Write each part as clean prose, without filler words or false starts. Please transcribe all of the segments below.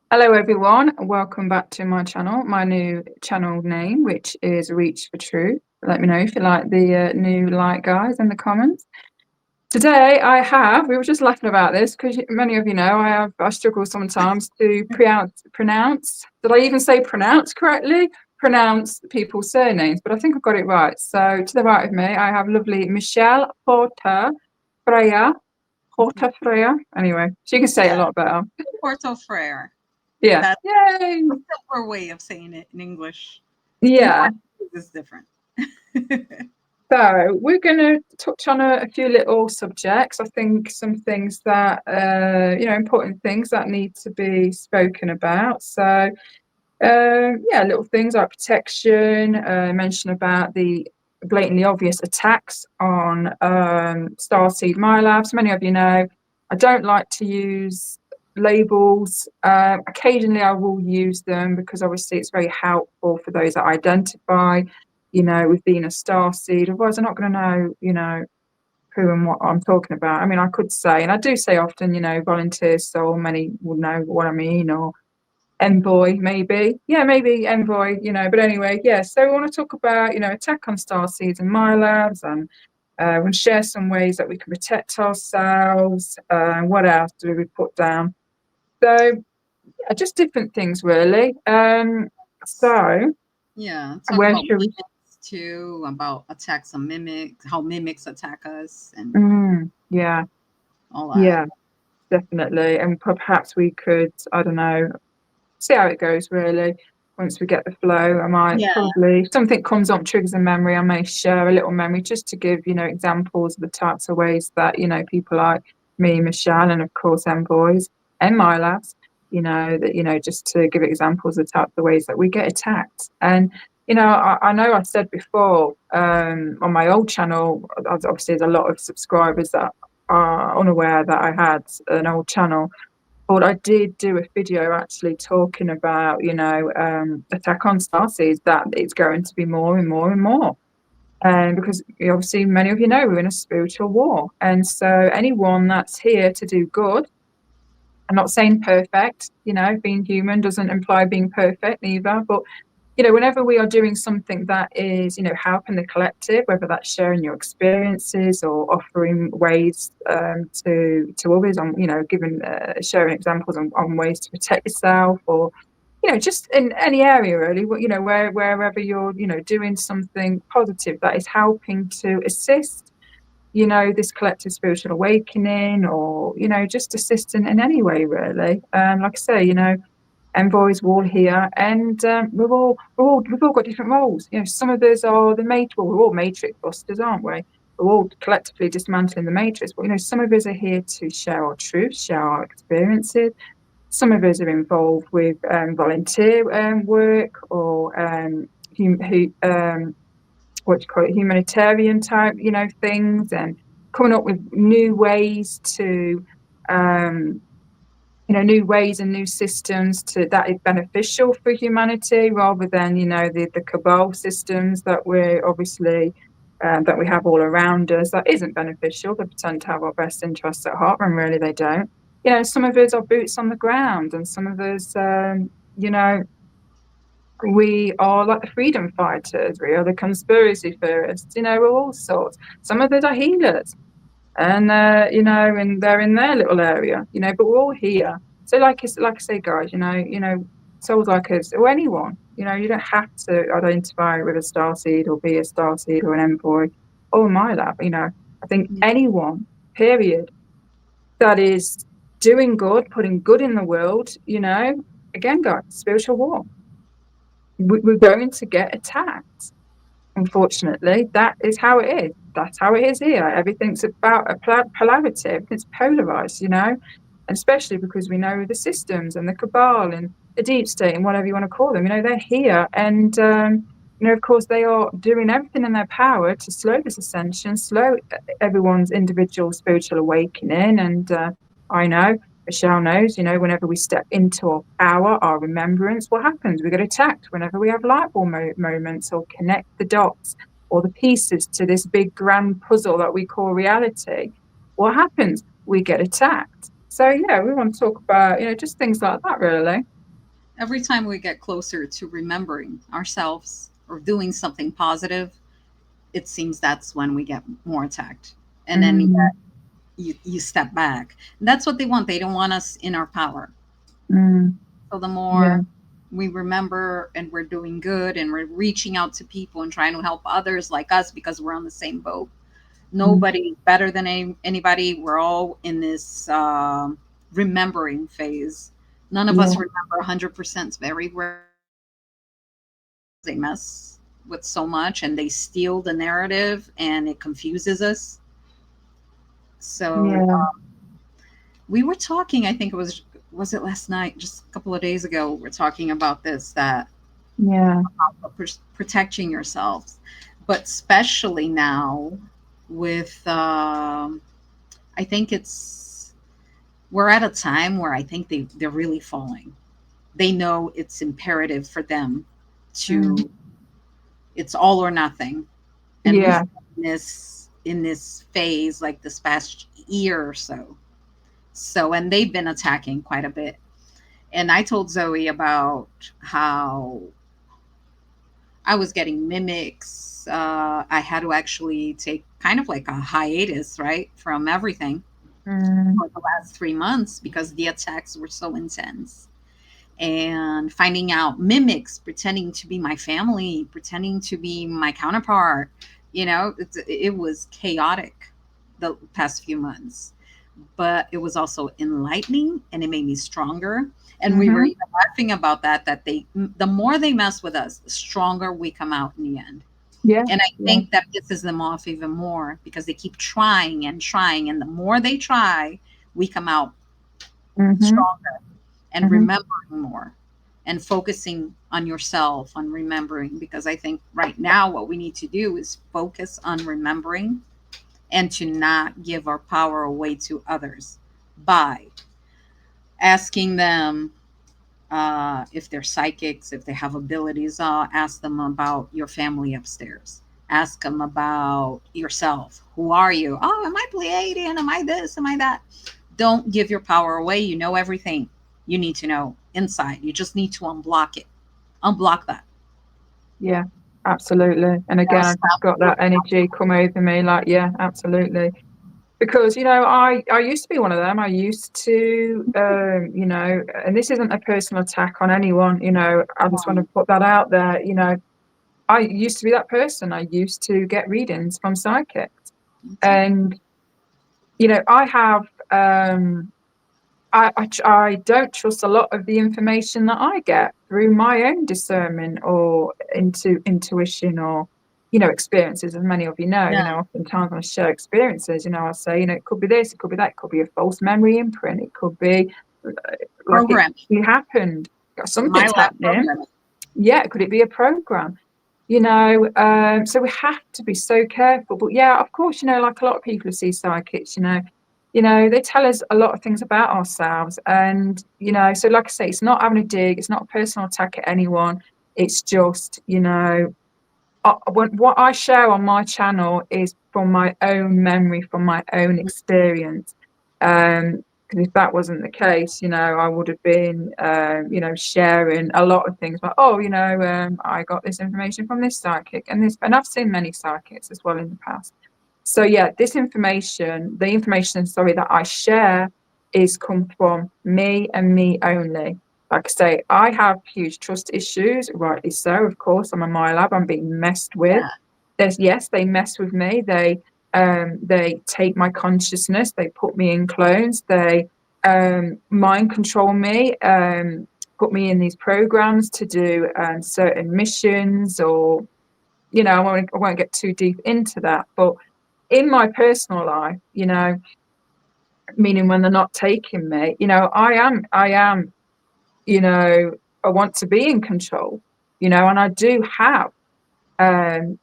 Hello everyone, welcome back to my channel, my new channel name, which is Reach for Truth. Let me know if you like the new light, guys, in the comments. Today we were just laughing about this because many of you know I struggle sometimes to pronounce. Did I even say pronounce correctly? Pronounce people's surnames, but I think I've got it right. So to the right of me, I have lovely Michelle Freya, Porter Freya. Anyway, she can say it a Yeah, lot better. Porto Frere. Yeah. That's Yay. a simpler way of saying it in English. In Yeah. Portuguese, it's different. So we're going to touch on a few little subjects. I think some things that important things that need to be spoken about. So yeah, little things like protection. Mention about the blatantly obvious attacks on starseed Milabs. Many of you know I don't like to use labels. Occasionally, I will use them because obviously it's very helpful for those that identify, with being a starseed. Otherwise, I'm not going to know, who and what I'm talking about. I mean, I could say, and I do say often, volunteers, so many will know what I mean, or envoy, maybe. Yeah, maybe envoy, but anyway, yeah. So we want to talk about, attack on starseeds and Milabs, and we're going to share some ways that we can protect ourselves. What else do we put down? So, yeah, just different things, really. So, Yeah, talk where about should we? mimics too, about attacks on mimics, how mimics attack us, and Yeah, all that. yeah, definitely. And perhaps we could, I don't know, see how it goes, really. Once we get the flow, I might Yeah, probably, if something comes up, triggers a memory, I may share a little memory just to give, examples of the types of ways that, people like me, Michelle, and of course, Envoys and my labs, that, just to give examples of the types of ways that we get attacked. And, I know I said before on my old channel, obviously, there's a lot of subscribers that are unaware that I had an old channel, but I did do a video actually talking about, attack on starseeds, that it's going to be more and more and more. And because obviously many of you know we're in a spiritual war. And so anyone that's here to do good, I'm not saying perfect, being human doesn't imply being perfect either, but whenever we are doing something that is, helping the collective, whether that's sharing your experiences or offering ways to others on, giving sharing examples on ways to protect yourself, or just in any area really, wherever you're, doing something positive that is helping to assist, this collective spiritual awakening, or just assisting in any way really. Like I say, envoys were all here, and we've all got different roles. Some of us are the matrix. Well, we're all matrix busters, aren't we? We're all collectively dismantling the matrix. But some of us are here to share our truth, share our experiences. Some of us are involved with volunteer work, or what do you call it, humanitarian type, things, and coming up with new ways to um, new ways and new systems to that is beneficial for humanity, rather than the cabal systems that we're obviously that we have all around us that isn't beneficial. They pretend to have our best interests at heart when really they don't. Some of us are boots on the ground, and some of us, you know we are like the freedom fighters, we are the conspiracy theorists, we're all sorts. Some of us are healers, and and they're in their little area, but we're all here. So like I say, guys, souls like us, or anyone, you don't have to identify with a starseed or be a starseed or an envoy or my lab. I think yeah, anyone, period, that is doing good, putting good in the world, again, guys, spiritual war. We're going to get attacked. Unfortunately, that is how it is. That's how it is here. Everything's about a polarity. Everything's polarized, and especially because we know the systems and the cabal and the deep state and whatever you want to call them. They're here, and of course, they are doing everything in their power to slow this ascension, slow everyone's individual spiritual awakening. And I know, Michelle knows, whenever we step into our remembrance, what happens? We get attacked whenever we have light bulb moments, or connect the dots or the pieces to this big grand puzzle that we call reality. What happens? We get attacked. So yeah, we want to talk about, just things like that, really. Every time we get closer to remembering ourselves or doing something positive, it seems that's when we get more attacked. And then Mm, you step back. And that's what they want. They don't want us in our power. mm, So the yeah, more we remember and we're doing good and we're reaching out to people and trying to help others like us because we're on the same boat. mm, Nobody better than anybody. We're all in this remembering phase. None of us yeah, remember 100%. It's very rare. They mess with so much and they steal the narrative and it confuses us. So yeah, we were talking, I think was it last night, just a couple of days ago, we're talking about this, that yeah. protecting yourselves, but especially now with I think it's we're at a time where I think they're really falling. They know it's imperative for them to, Mm, it's all or nothing. And we've yeah. been in this phase like this past year or so. So, and they've been attacking quite a bit. And I told Zoe about how I was getting mimics. I had to actually take kind of like a hiatus, right, from everything Mm, for the last 3 months because the attacks were so intense. And finding out mimics pretending to be my family, pretending to be my counterpart, it was chaotic the past few months, but it was also enlightening and it made me stronger. And we were mm-hmm. even laughing about that the more they mess with us, the stronger we come out in the end. Yeah, And I yeah. think that pisses them off even more because they keep trying and trying, and the more they try, we come out Mm-hmm. stronger and Mm-hmm. remembering more and focusing on yourself, on remembering. Because I think right now what we need to do is focus on remembering and to not give our power away to others by asking them if they're psychics, if they have abilities. Ask them about your family upstairs. Ask them about yourself. Who are you? Oh, am I Pleiadian? Am I this? Am I that? Don't give your power away. You know everything you need to know inside. You just need to unblock it. Unblock that. Yeah, absolutely. And Or again, I just stop got that feeling energy come over me, like, yeah, absolutely. Because, I used to be one of them. I used to, and this isn't a personal attack on anyone, I just want to comfortable. put that out there. I used to be that person. I used to get readings from psychics. Okay. And, I have, I don't trust a lot of the information that I get through my own discernment or intuition or experiences, as many of you know. Yeah. Oftentimes when I share experiences, I say, it could be this, it could be that, it could be a false memory imprint, it could be like it Program. actually happened, My something's lab happening. program. Yeah, could it be a program? So we have to be so careful. But yeah, of course, like a lot of people who see psychics, they tell us a lot of things about ourselves. And, so like I say, it's not having a dig, it's not a personal attack at anyone. It's just, what I share on my channel is from my own memory, from my own experience. Because if that wasn't the case, I would have been, sharing a lot of things. Like, oh, I got this information from this psychic and this, and I've seen many psychics as well in the past. So yeah, the information, sorry, that I share is come from me and me only. Like I say, I have huge trust issues, rightly so. Of course, I'm a Milab. I'm being messed with. Yeah. Yes, they mess with me. They take my consciousness. They put me in clones. They mind control me. Put me in these programs to do certain missions, or I won't get too deep into that. But in my personal life, meaning when they're not taking me, I am, you know, I want to be in control, and I do have,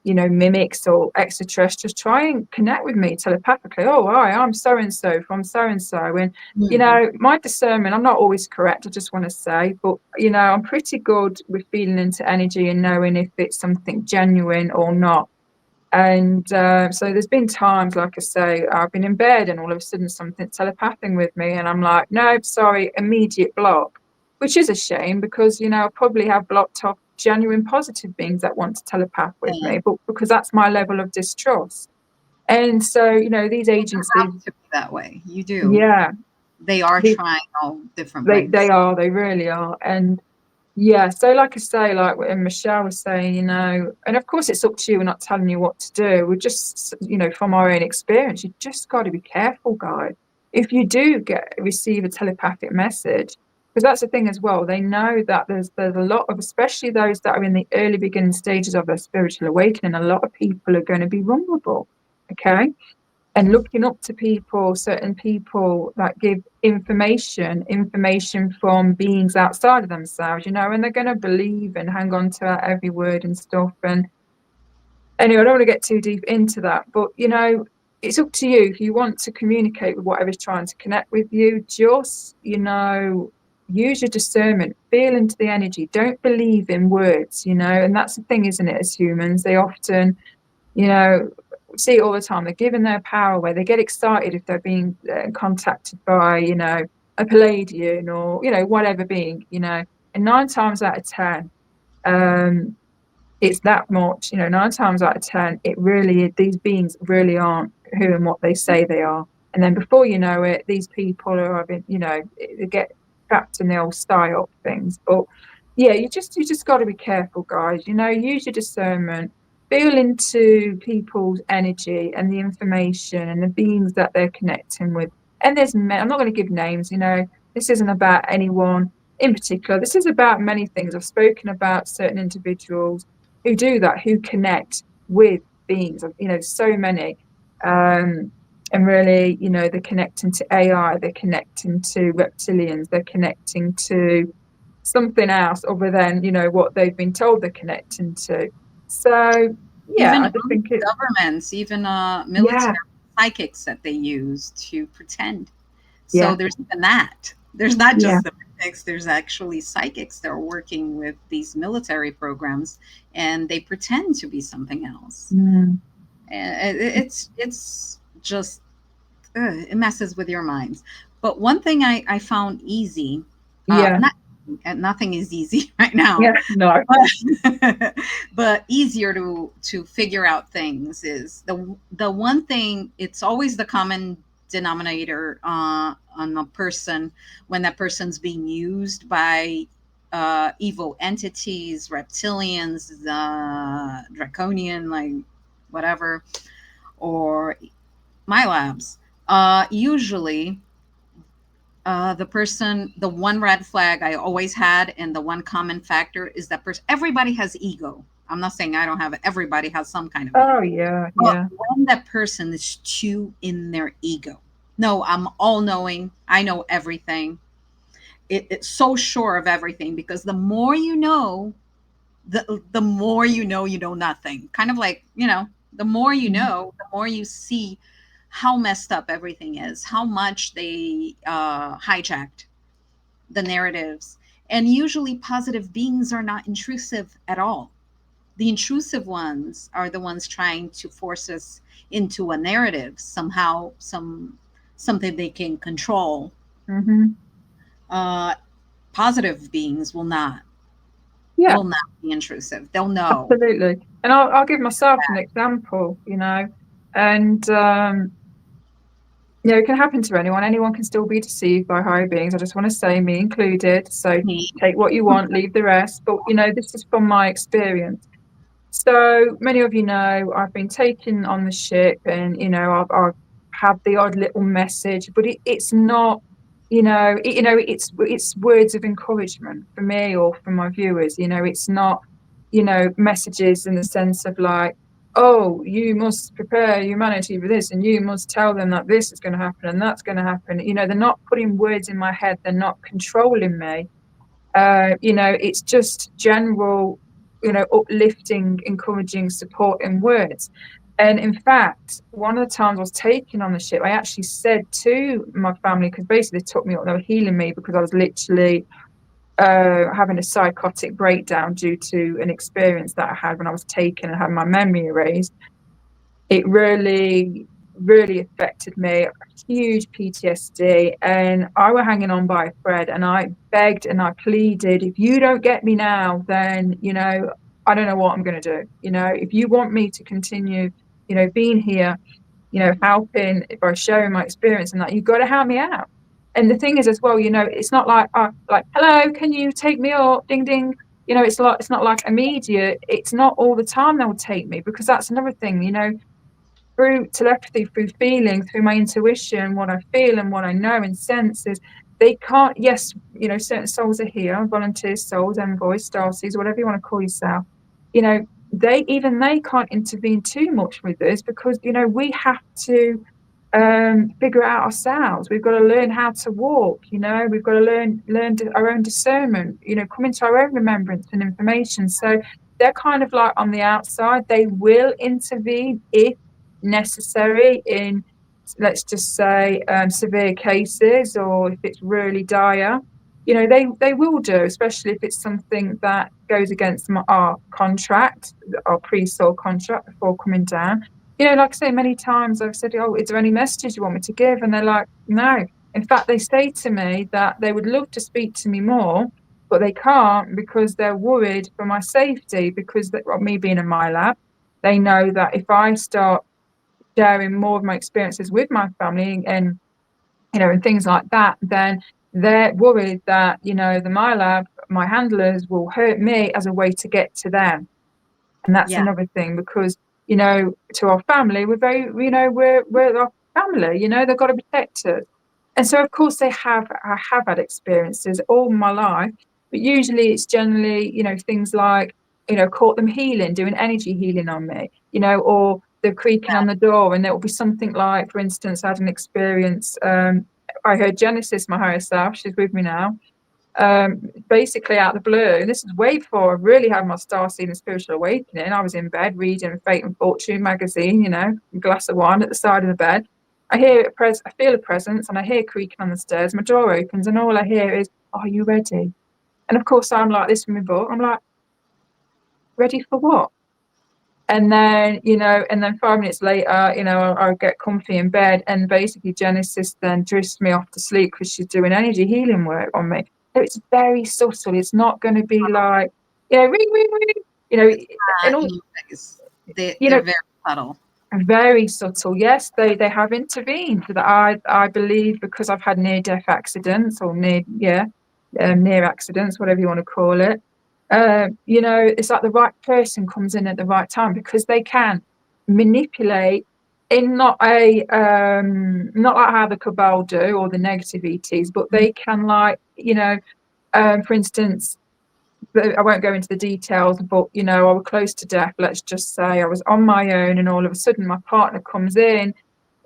mimics or extraterrestrials try and connect with me telepathically. Oh, hi, I'm so and so from so and so. And, Hmm. my discernment, I'm not always correct, I just want to say, but, I'm pretty good with feeling into energy and knowing if it's something genuine or not. And so there's been times, like I say, I've been in bed and all of a sudden something's telepathing with me, and I'm like, no, sorry, immediate block. which is a shame because, I probably have blocked off genuine positive beings that want to telepath with And me, but because that's my level of distrust. And so, these agents, have to be that way. You do. yeah, They are they, trying all different they ways. are, they really are. And yeah, so like I say, like when Michelle was saying, and of course it's up to you. We're not telling you what to do. We're just, from our own experience, you just got to be careful, guys. If you do receive a telepathic message, because that's the thing as well, they know that there's a lot of, especially those that are in the early beginning stages of their spiritual awakening, a lot of people are going to be vulnerable. Okay, and looking up to people, certain people that give information from beings outside of themselves, and they're going to believe and hang on to every word and stuff. And anyway, I don't want to get too deep into that, but it's up to you if you want to communicate with whatever's trying to connect with you. Just use your discernment, feel into the energy. Don't believe in words, and that's the thing, isn't it? As humans, they often you know, see it all the time. They're given their power away. They get excited if they're being contacted by, a Palladian or, whatever being, And 9 times out of 10, um, it's that much, 9 times out of 10, these beings really aren't who and what they say they are. And then before you know it, these people are having, they get trapped in the old style things. But yeah, you just got to be careful, guys. Use your discernment, feel into people's energy and the information and the beings that they're connecting with. And I'm not going to give names. This isn't about anyone in particular. This is about many things. I've spoken about certain individuals who do that, who connect with beings, so many. And really, they're connecting to AI, they're connecting to reptilians, they're connecting to something else other than, what they've been told they're connecting to. So, yeah, Even I just think it, governments, even yeah, military psychics that they use to pretend. So yeah, there's even that. There's not yeah, just the psychics, there's actually psychics that are working with these military programs and they pretend to be something else. mm, And it's just it messes with your minds. But one thing I found easy, yeah, not nothing is easy right now, yeah, no, but easier to figure out things is the one thing. It's always the common denominator on a person when that person's being used by evil entities, reptilians, draconian, like whatever, or Milabs. Usually the one red flag I always had, and the one common factor is that everybody has ego. I'm not saying I don't have it. Everybody has some kind of oh, ego. yeah, But yeah, when that person is too in their ego, no, I'm all knowing. I know everything. It's so sure of everything because the more you know, the more you know nothing. Kind of like, the more you mm, know, the more you see how messed up everything is, how much they hijacked the narratives. And usually positive beings are not intrusive at all. The intrusive ones are the ones trying to force us into a narrative somehow, something they can control. hmm, Uh, Positive beings yeah, will not be intrusive. They'll know. absolutely. And I'll give myself an example, and it can happen to anyone. Anyone can still be deceived by higher beings. I just want to say, me included. So Me. take what you want, leave the rest. But, this is from my experience. So many of you know I've been taken on the ship, and I've had the odd little message, but it's not, it's words of encouragement for me or for my viewers. It's not, messages in the sense of like, oh, you must prepare humanity for this, and you must tell them that this is going to happen and that's going to happen. They're not putting words in my head. They're not controlling me. It's just general, uplifting, encouraging, supporting words. And in fact, one of the times I was taken on the ship, I actually said to my family, because basically they took me up, they were healing me because I was literally having a psychotic breakdown due to an experience that I had when I was taken and had my memory erased. It really really affected me, huge PTSD, and I were hanging on by a thread, and I begged and I pleaded, if you don't get me now, then, I don't know what I'm going to do. If you want me to continue, being here, helping by sharing my experience and that, you've got to help me out. And the thing is as well, it's not like, hello, can you take me up? Ding ding. It's not like immediate. It's not all the time they'll take me, because that's another thing, through telepathy, through feeling, through my intuition, what I feel and what I know and sense is they can't, yes, certain souls are here, volunteer souls, envoys, starseeds, whatever you want to call yourself, you know, they can't intervene too much with us, because, we have to figure it out ourselves. We've got to learn how to walk, we've got to learn our own discernment, come into our own remembrance and information. So they're kind of like on the outside. They will intervene if necessary in, let's just say, severe cases, or if it's really dire. They will do, especially if it's something that goes against our contract, our pre-soul contract before coming down. Like I say, many times I've said, oh, is there any messages you want me to give? And they're like, no. In fact, they say to me that they would love to speak to me more, but they can't, because they're worried for my safety, because of me being in my lab. They know that if I start sharing more of my experiences with my family, and things like that, then they're worried that, the my lab, my handlers will hurt me as a way to get to them. And that's Yeah. another thing, because, to our family, we're very, we're our family, they've got to protect us. And so, of course, I have had experiences all my life, but usually it's generally, things like, caught them healing, doing energy healing on me, or they're creaking on the door, and there will be something like, for instance, I had an experience. I heard Genesis, my higher self, she's with me now, basically out of the blue. And this is way before I really had my starseed and spiritual awakening. I was in bed reading Fate and Fortune magazine, a glass of wine at the side of the bed. I feel a presence, and I hear creaking on the stairs. My door opens, and all I hear is, "Are you ready?" And of course, I'm like this with my book. I'm like, "Ready for what?" And then 5 minutes later, I get comfy in bed, and basically Genesis then drifts me off to sleep, because she's doing energy healing work on me. So it's very subtle. It's not going to be like, ring, ring, ring, and all, You guys, you they're know, very subtle. very subtle. Yes, they have intervened. That I believe, because I've had near death accidents, or near accidents, whatever you want to call it. It's like the right person comes in at the right time, because they can manipulate in not like how the cabal do, or the negative ETs, but they can, like, for instance, I won't go into the details, but I was close to death. Let's just say I was on my own, and all of a sudden my partner comes in,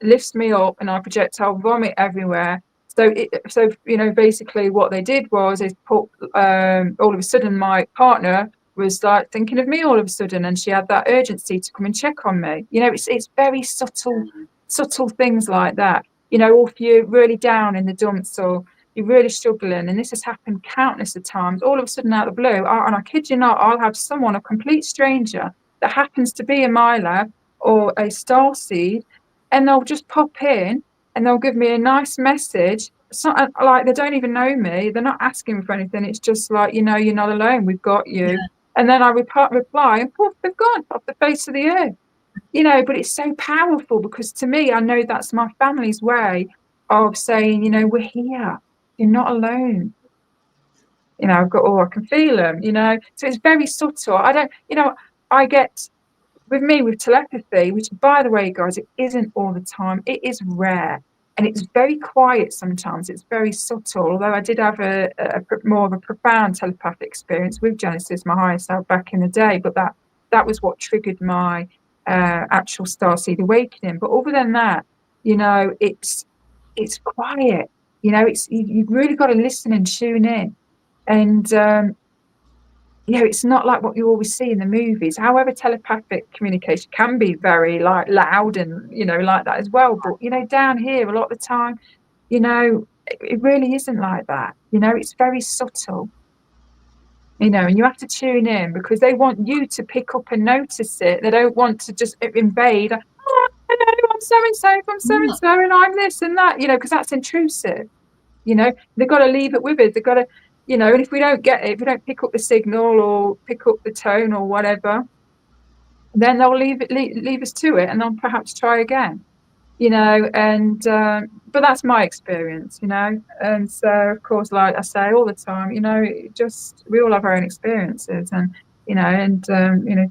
lifts me up, and I projectile vomit everywhere. So basically what they did was is put, all of a sudden my partner was like thinking of me all of a sudden, and she had that urgency to come and check on me. It's very subtle things like that. Or if you're really down in the dumps, or you're really struggling, and this has happened countless of times, all of a sudden out of the blue, and I kid you not, I'll have someone, a complete stranger, that happens to be in my lab, or a star seed, and they'll just pop in, and they'll give me a nice message. It's not like they don't even know me. They're not asking for anything. It's just like, you're not alone. We've got you. And then I reply, and poof, they've gone off the face of the earth. But it's so powerful, because to me, I know that's my family's way of saying, we're here. You're not alone. I've got, I can feel them, So it's very subtle. I don't, I get, with me, with telepathy, which, by the way, guys, it isn't all the time. It is rare, and it's very quiet sometimes. It's very subtle. Although I did have a more of a profound telepathic experience with Genesis, my higher self, back in the day. But that was what triggered my actual starseed awakening. But other than that, it's quiet. You've really got to listen and tune in, and it's not like what you always see in the movies. However, telepathic communication can be very, like, loud, and like that as well. But down here, a lot of the time, it really isn't like that. It's very subtle. And you have to tune in, because they want you to pick up and notice it. They don't want to just invade. Oh, hello, I'm so and so from so and Yeah. so, and I'm this and that, because that's intrusive. They've got to leave it with us. They've got to, and if we don't get it, if we don't pick up the signal or pick up the tone or whatever, then they'll leave us to it, and they'll perhaps try again. And but that's my experience, and so of course, like I say all the time, just we all have our own experiences, and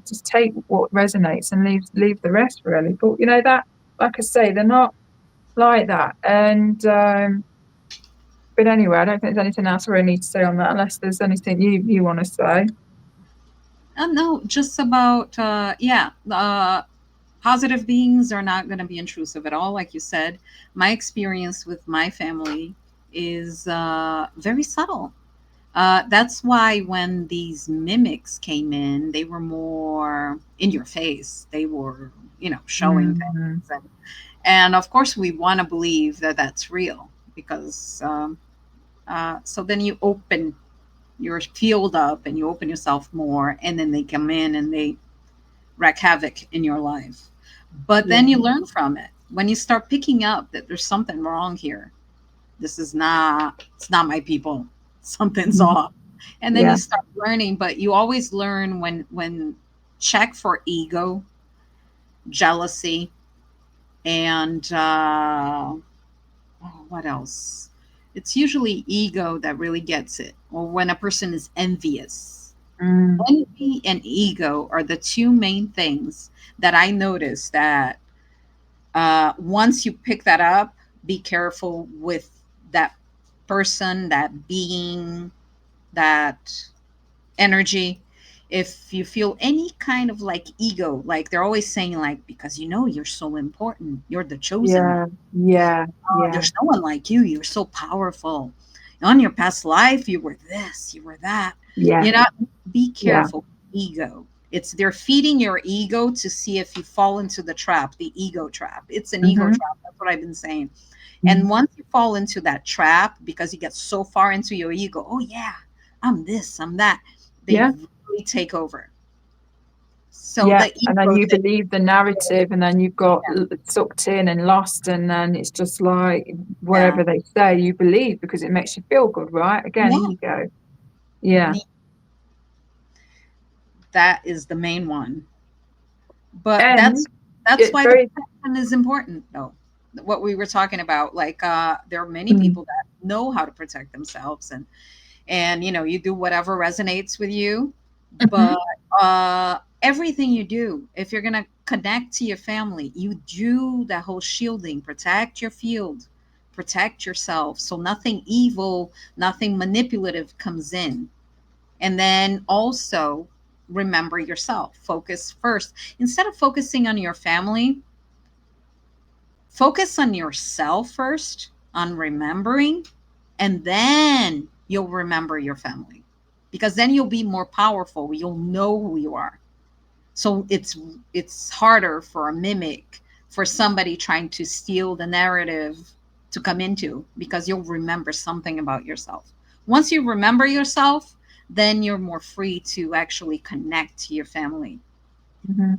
just take what resonates and leave the rest really. But that, like I say, they're not like that. And but anyway, I don't think there's anything else I really need to say on that, unless there's anything you want to say. No, just about yeah. Positive beings are not going to be intrusive at all, like you said. My experience with my family is very subtle. That's why when these mimics came in, they were more in your face. They were, showing Mm-hmm. things, and of course, we want to believe that that's real because so then you open your field up and you open yourself more, and then they come in and they wreak havoc in your life. But then you Yeah. learn from it. When you start picking up that there's something wrong here, this is not, it's not my people. Something's Mhm. off. And then you Yeah. start learning, but you always learn when check for ego, jealousy, and oh, what else? It's usually ego that really gets it, or when a person is envious. Mm. Envy and ego are the two main things that I notice that once you pick that up, be careful with that person, that being, that energy. If you feel any kind of like ego, like they're always saying, like, because you're so important, you're the chosen one. Yeah. Yeah. Yeah. There's no one like you. You're so powerful. On your past life, you were this, you were that. Yeah. You know, be Yeah. careful. Ego. It's they're feeding your ego to see if you fall into the trap, the ego trap. It's an ego Hmm. trap. That's what I've been saying. And once you fall into that trap because you get so far into your ego, oh yeah, I'm this, I'm that, they Yeah. really take over. So Yeah. the And then ego you thing, believe the narrative, and then you've got yeah, sucked in and lost, and then it's just like yeah, whatever they say, you believe because it makes you feel good, right? Again, yeah. ego. Yeah. That is the main one. But And that's it's why the very. protection is important, though. What we were talking about, like there are many Mm. people that know how to protect themselves, and you do whatever resonates with you. Mhm. But everything you do, if you're gonna connect to your family, you do that whole shielding, protect your field, protect yourself, so nothing evil, nothing manipulative comes in. And then also remember yourself. Focus first. Instead of focusing on your family, focus on yourself first, on remembering, and then you'll remember your family. Because then you'll be more powerful. You'll know who you are. So it's harder for a mimic, for somebody trying to steal the narrative to come into, because you'll remember something about yourself. Once you remember yourself, then you're more free to actually connect to your family, Mhm.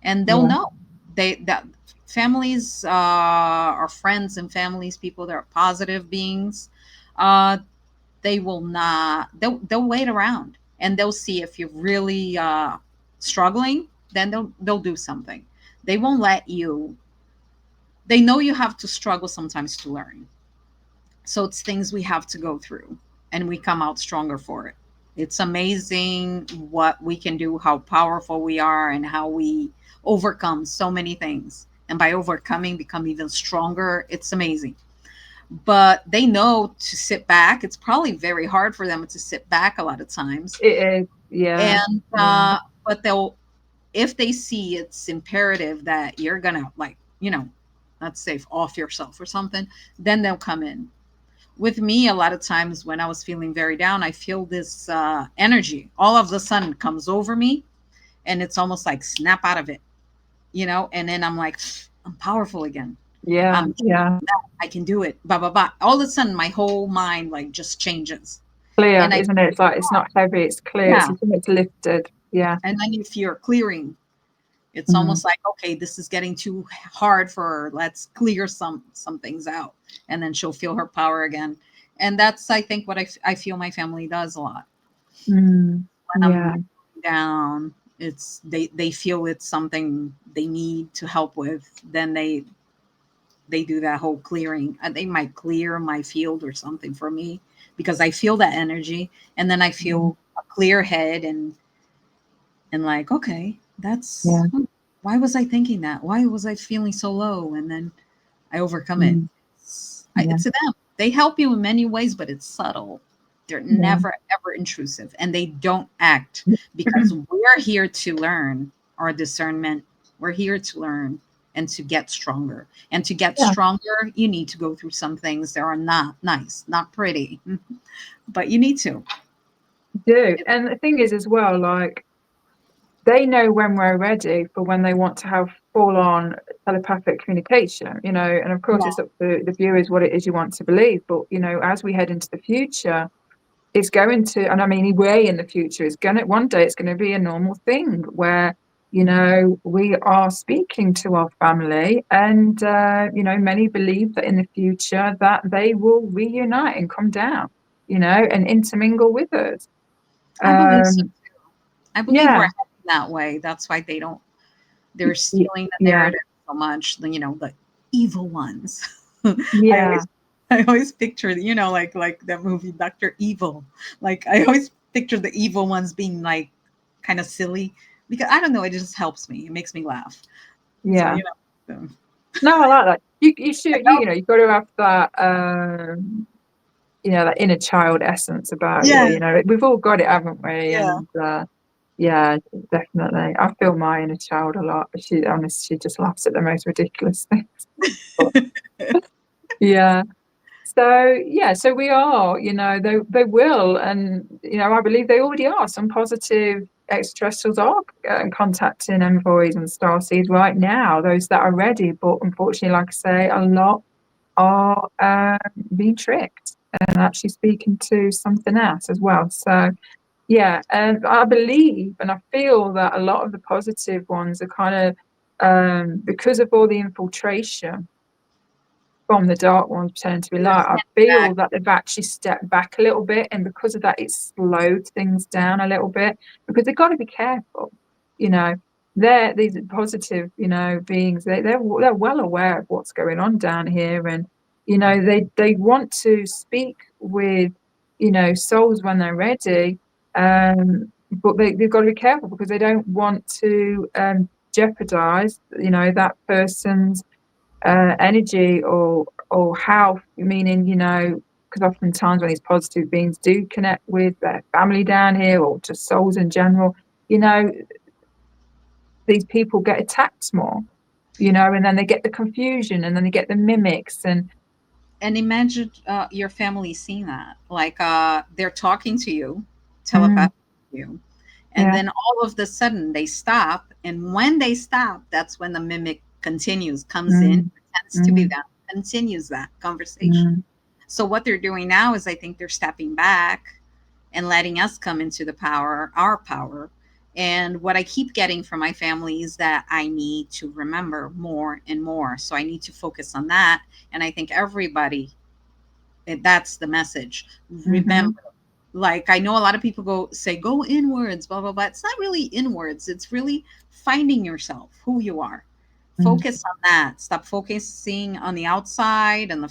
and they'll Yeah. know. That families are friends, and families, people that are positive beings, uh, they will not, they'll wait around and they'll see if you're really struggling, then they'll do something. They won't let you, they know you have to struggle sometimes to learn, so it's things we have to go through, and we come out stronger for it. It's amazing what we can do, how powerful we are, and how we overcome so many things, and by overcoming become even stronger. It's amazing. But they know to sit back. It's probably very hard for them to sit back a lot of times. It is. Yeah. And Yeah. but they'll, if they see it's imperative that you're gonna, like, let's say off yourself or something, then they'll come in. With me, a lot of times when I was feeling very down, I feel this energy all of a sudden comes over me, and it's almost like snap out of it, and then I'm like, I'm powerful again. Yeah. I'm Yeah. I can do it. Blah blah blah. All of a sudden, my whole mind like just changes, Clear, and I, isn't it? It's like it's not heavy, it's clear, it's yeah, something that's lifted. Yeah. and then you feel clearing. It's Mm, almost like, okay, this is getting too hard for her. Let's clear some things out, and then she'll feel her power again. And that's, I think, what I feel my family does a lot. mm, When yeah, I'm down, it's they feel it's something they need to help with. Then they do that whole clearing. They might clear my field or something for me because I feel that energy, and then I mm, feel a clear head and like, okay, yeah, why was I thinking that? Why was I feeling so low? And then I overcome it. mm, yeah, It's to them. They help you in many ways, but it's subtle. They're yeah. never ever intrusive, and they don't act because we're here to learn our discernment. We're here to learn and to get stronger. And to get Yeah, stronger, you need to go through some things that are not nice, not pretty, but you need to. do. And the thing is as well, like they know when we're ready for when they want to have full on telepathic communication, and of course Yeah. it's up to the viewers what it is you want to believe. But, as we head into the future, it's going to, and I mean, way in the future, it's going to, one day it's going to be a normal thing where, we are speaking to our family and, many believe that in the future that they will reunite and come down, and intermingle with us. I believe so. Um, I believe we're yeah, heading that way. That's why they're stealing the yeah, narrative so much. The evil ones. I yeah, always I always picture, like that movie Doctor Evil. Like I always picture the evil ones being like kind of silly because I don't know. It just helps me. It makes me laugh. So yeah. so, No, I like that. You I should, know. you've got to have that, that inner child essence about you. Yeah, We've all got it, haven't we? yeah. And yeah, definitely. I feel my inner child a lot. She, honestly, she just laughs at the most ridiculous things. But, yeah. So yeah, so we are, they will, and I believe they already are. Some positive extraterrestrials are contacting envoys and starseeds right now. Those that are ready, but unfortunately, like I say, a lot are being tricked and actually speaking to something else as well. So yeah, and I believe and I feel that a lot of the positive ones are kind of because of all the infiltration from the dark ones pretending to be They're light. I sent back. feel that they've actually stepped back a little bit, and because of that, it's slowed things down a little bit because they've got to be careful. You know, they're these positive, beings. They're well aware of what's going on down here, and they want to speak with souls when they're ready. But they've got to be careful because they don't want to jeopardize that person's energy or health, meaning because oftentimes when these positive beings do connect with their family down here or just souls in general, you know these people get attacked more, and then they get the confusion and then they get the mimics and And imagine your family seeing that. Like they're talking to you, mm, telepathically to you, and yeah, then all of the sudden they stop. And when they stop, that's when the mimic continues, comes in, mm, pretends to be mm, them, continues that conversation. mm, So what they're doing now is I think they're stepping back and letting us come into the power, our power. And what I keep getting from my family is that I need to remember more and more. So I need to focus on that. And I think everybody, that's the message. mm-hmm, Remember, like I know a lot of people go inwards, blah, blah, blah. It's not really inwards. It's really finding yourself, who you are. mm, Focus on that. Stop focusing on the outside and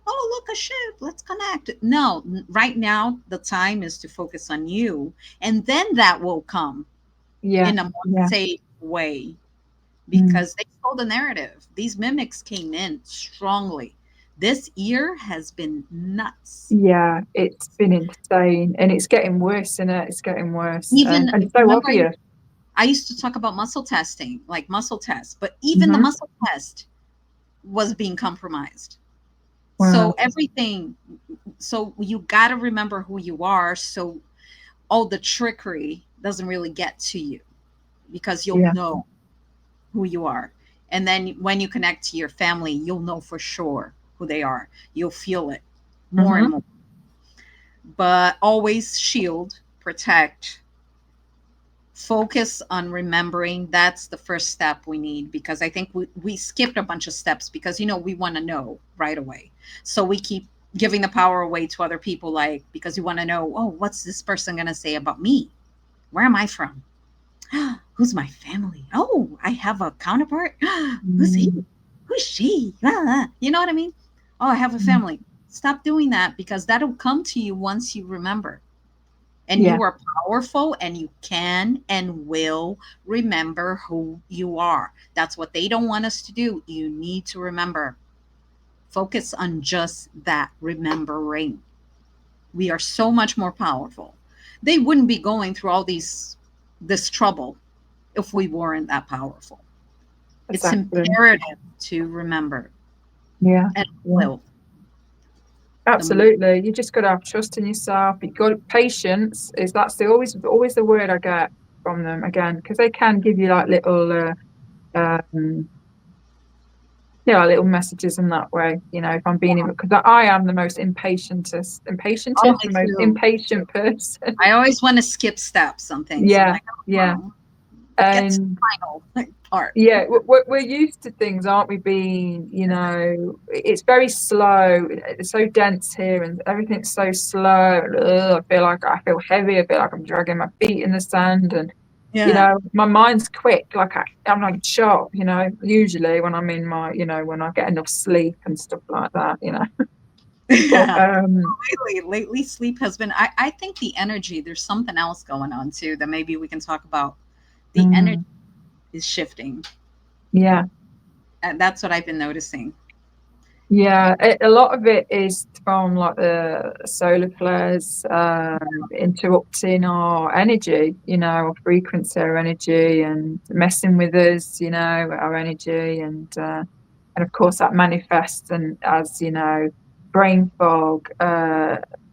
oh, look, a ship, let's connect. No, right now, the time is to focus on you. And then that will come yeah, in a more yeah, safe way mm, because they stole the narrative. These mimics came in strongly. This year has been nuts. yeah. It's been insane and it's getting worse, and it's getting worse, Even and it's so remember, obvious. I used to talk about muscle testing, like muscle tests, but even the Hmm. muscle test was being compromised. So Wow. everything, so you got to remember who you are. So all the trickery doesn't really get to you because you'll Yeah. know who you are. And then when you connect to your family, you'll know for sure who they are. You'll feel it more and Hmm. more. But always shield, protect, Focus on remembering. That's the first step we need, because I think we skipped a bunch of steps because, we want to know right away. So we keep giving the power away to other people, like, because you want to know, oh, what's this person going to say about me? Where am I from? Who's my family? Oh, I have a counterpart. Who's he? Mm, Who's she? You know what I mean? Oh, I have a mm. family. Stop doing that, because that'll come to you once you remember. And Yeah, you are powerful, and you can and will remember who you are. That's what they don't want us to do. You need to remember. Focus on just that remembering. We are so much more powerful. They wouldn't be going through all this trouble if we weren't that powerful. It's exactly. imperative to remember, Yeah, and yeah. will. The more, Absolutely. You just got to have trust in yourself. You got patience is that's the always the word I get from them again, because they can give you like little yeah, little messages in that way, if I'm being, because I am the most oh, the me most too. impatient person. I always want to skip steps on things. I'm Yeah, like, oh, yeah. well, get to And the final part. yeah, we're used to things, aren't we? Being, it's very slow. It's so dense here, and everything's so slow. I feel heavy. I feel like I'm dragging my feet in the sand, and Yeah. my mind's quick. Like I'm like sharp. Usually when I'm in my, when I get enough sleep and stuff like that. But Yeah. Lately, sleep has been, I think the energy, there's something else going on too that maybe we can talk about. The energy mm, is shifting. yeah. And that's what I've been noticing. Yeah, a lot of it is from like the solar flares interrupting our energy, our frequency, our energy, and messing with us, our energy, and of course that manifests and as brain fog,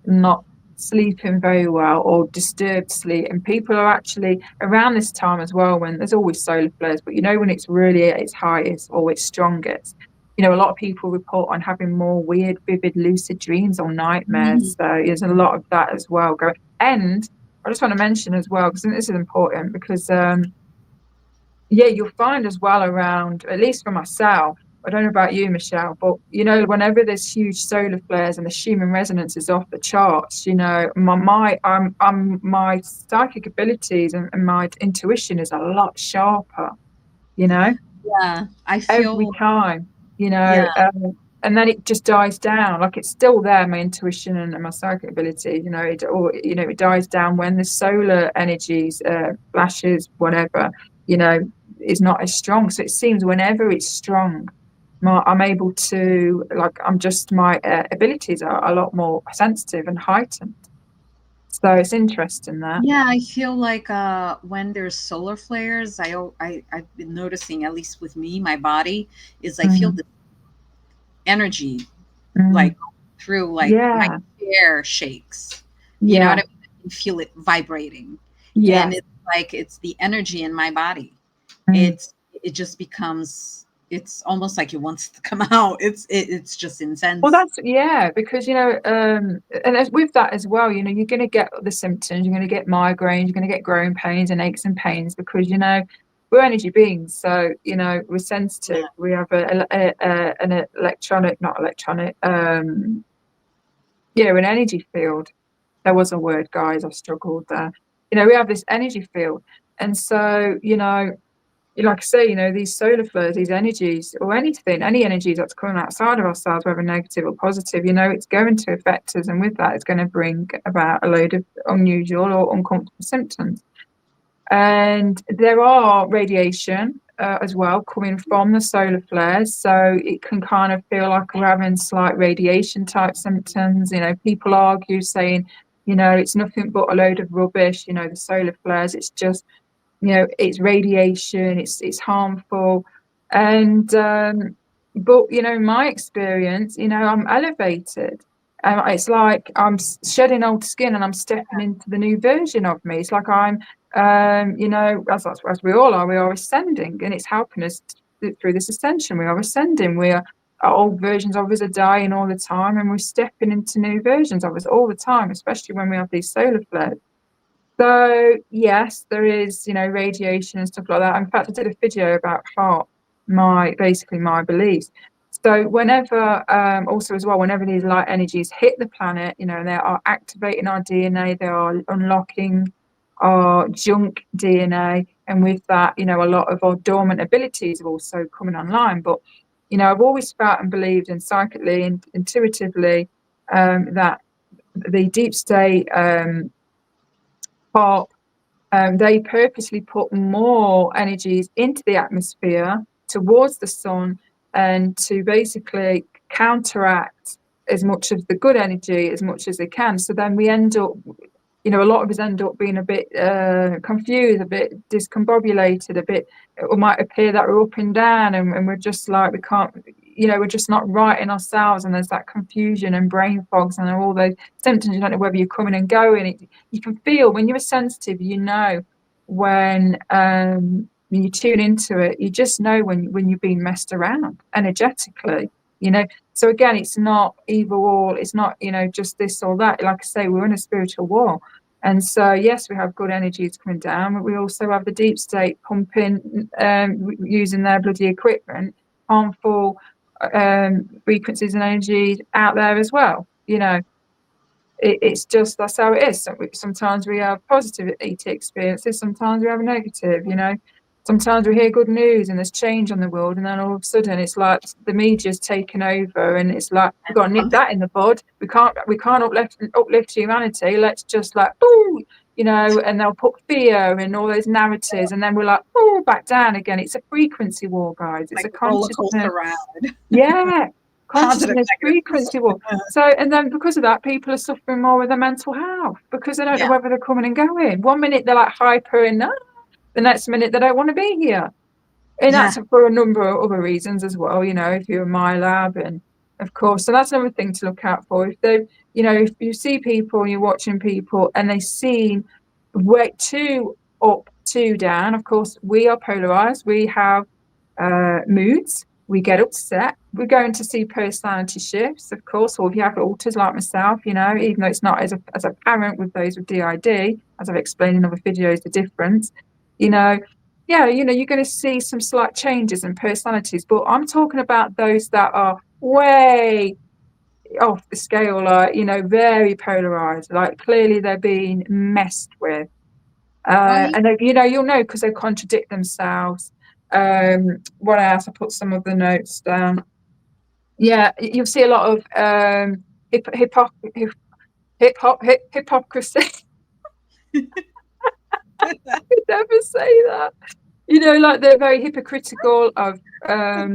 not sleeping very well, or disturbed sleep. And people are actually around this time as well, when there's always solar flares, but when it's really at its highest or its strongest. A lot of people report on having more weird, vivid, lucid dreams or Mhm. nightmares. So there's a lot of that as well going. And I just want to mention as well, because I think this is important, because yeah, you'll find as well around, at least for myself, I don't know about you, Michelle, but whenever there's huge solar flares and the Schumann resonance is off the charts, my psychic abilities and my intuition is a lot sharper, you know Yeah. I every feel, time, yeah. and then it just dies down. Like it's still there, my intuition and my psychic ability. It dies down when the solar energies, flashes, whatever, you know, is not as strong. So it seems whenever it's strong, I'm able to my abilities are a lot more sensitive and heightened. So it's interesting that. Yeah, I feel like when there's solar flares, I've been noticing, at least with me, my body is, I feel Mm, the energy mm, like through, like my yeah, chair shakes. You know what yeah, I mean? You feel it vibrating, and yes. it's like it's the energy in my body. Mm. It just becomes. It's almost like it wants to come out. It's just Well, intense. that's yeah, because and with that as well, you're going to get the symptoms. You're going to get migraines. You're going to get growing pains and aches and pains because we're energy beings. So we're sensitive. We have an electronic, not electronic, an energy field. There was a word, guys. I've struggled there. We have this energy field, and so like I say, these solar flares, these energies, or anything, any energies that's coming outside of ourselves, whether negative or positive, it's going to affect us. And with that, it's going to bring about a load of unusual or uncomfortable symptoms. And there are radiation as well coming from the solar flares. So it can kind of feel like we're having slight radiation type symptoms. People argue saying, it's nothing but a load of rubbish, the solar flares, it's just it's radiation, it's harmful. And but in my experience, I'm elevated. It's like I'm shedding old skin and I'm stepping into the new version of me. It's like I'm as we all are, we are ascending, and it's helping us through this ascension. We are ascending. Our old versions of us are dying all the time, and we're stepping into new versions of us all the time, especially when we have these solar flares. So yes, there is, radiation and stuff like that. In fact, I did a video about heart, basically my beliefs. So whenever, also as well, whenever these light energies hit the planet, they are activating our DNA, they are unlocking our junk DNA, and with that, a lot of our dormant abilities are also coming online. But I've always felt and believed, and psychically and intuitively, that the deep state part, they purposely put more energies into the atmosphere towards the sun, and to basically counteract as much of the good energy as much as they can. So then we end up, a lot of us end up being a bit confused, a bit discombobulated, a bit, it might appear that we're up and down, and we're just like, we can't, we're just not right in ourselves, and there's that confusion and brain fogs and all those symptoms. You don't know whether you're coming and going. You can feel when you're sensitive, when you tune into it, you just know when you're being messed around energetically, so again, it's not either or, it's not, just this or that. Like I say, we're in a spiritual war. And so, yes, we have good energies coming down, but we also have the deep state pumping, using their bloody equipment, harmful frequencies and energies out there as well. It's just, that's how it is. Sometimes we have positive ET experiences, sometimes we have negative. Sometimes we hear good news and there's change on the world, and then all of a sudden it's like the media's taken over, and it's like, we've got to nip that in the bud. We can't uplift humanity. Let's just like, ooh, and they'll put fear and all those narratives, and then we're like, oh, back down again. It's a frequency war, guys. It's Like a a roller consciousness. coaster ride. Yeah, Positive, consciousness negative. frequency war. So, and then because of that, people are suffering more with their mental health, because they don't know Yeah. whether they're coming and going. 1 minute they're like hyper and the next minute they don't want to be here. And Yeah. that's for a number of other reasons as well, if you're in Milab, and of course, so that's another thing to look out for. If they, if you see people and you're watching people and they seem way too up, too down, of course, we are polarized. We have moods. We get upset. We're going to see personality shifts, of course, or if you have alters like myself, even though it's not as apparent with those with DID, as I've explained in other videos, the difference, yeah, you're going to see some slight changes in personalities, but I'm talking about those that are way off the scale, like, very polarized, like clearly they're being messed with. Well, And you'll know because they contradict themselves. What else? I put some of the notes down. Yeah, you'll see a lot of hypocrisy. yeah. I could never say that. Like they're very hypocritical of I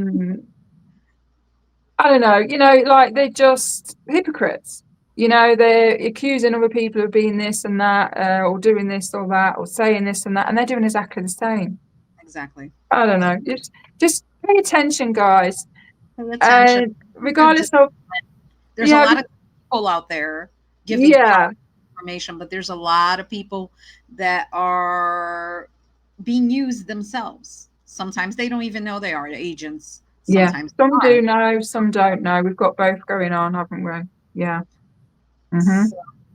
don't know, like they're just hypocrites. They're accusing other people of being this and that, or doing this or that, or saying this and that, and they're doing exactly the same. Exactly. I don't know. Just pay attention, guys. Pay attention. And They're just, regardless of, there's a yeah, lot of people out there giving yeah, positive information, but there's a lot of people that are being used themselves. Sometimes they don't even know they are agents. yeah. Sometimes Some they do are. know, some don't know. We've got both going on, haven't we? Yeah. Mm-hmm.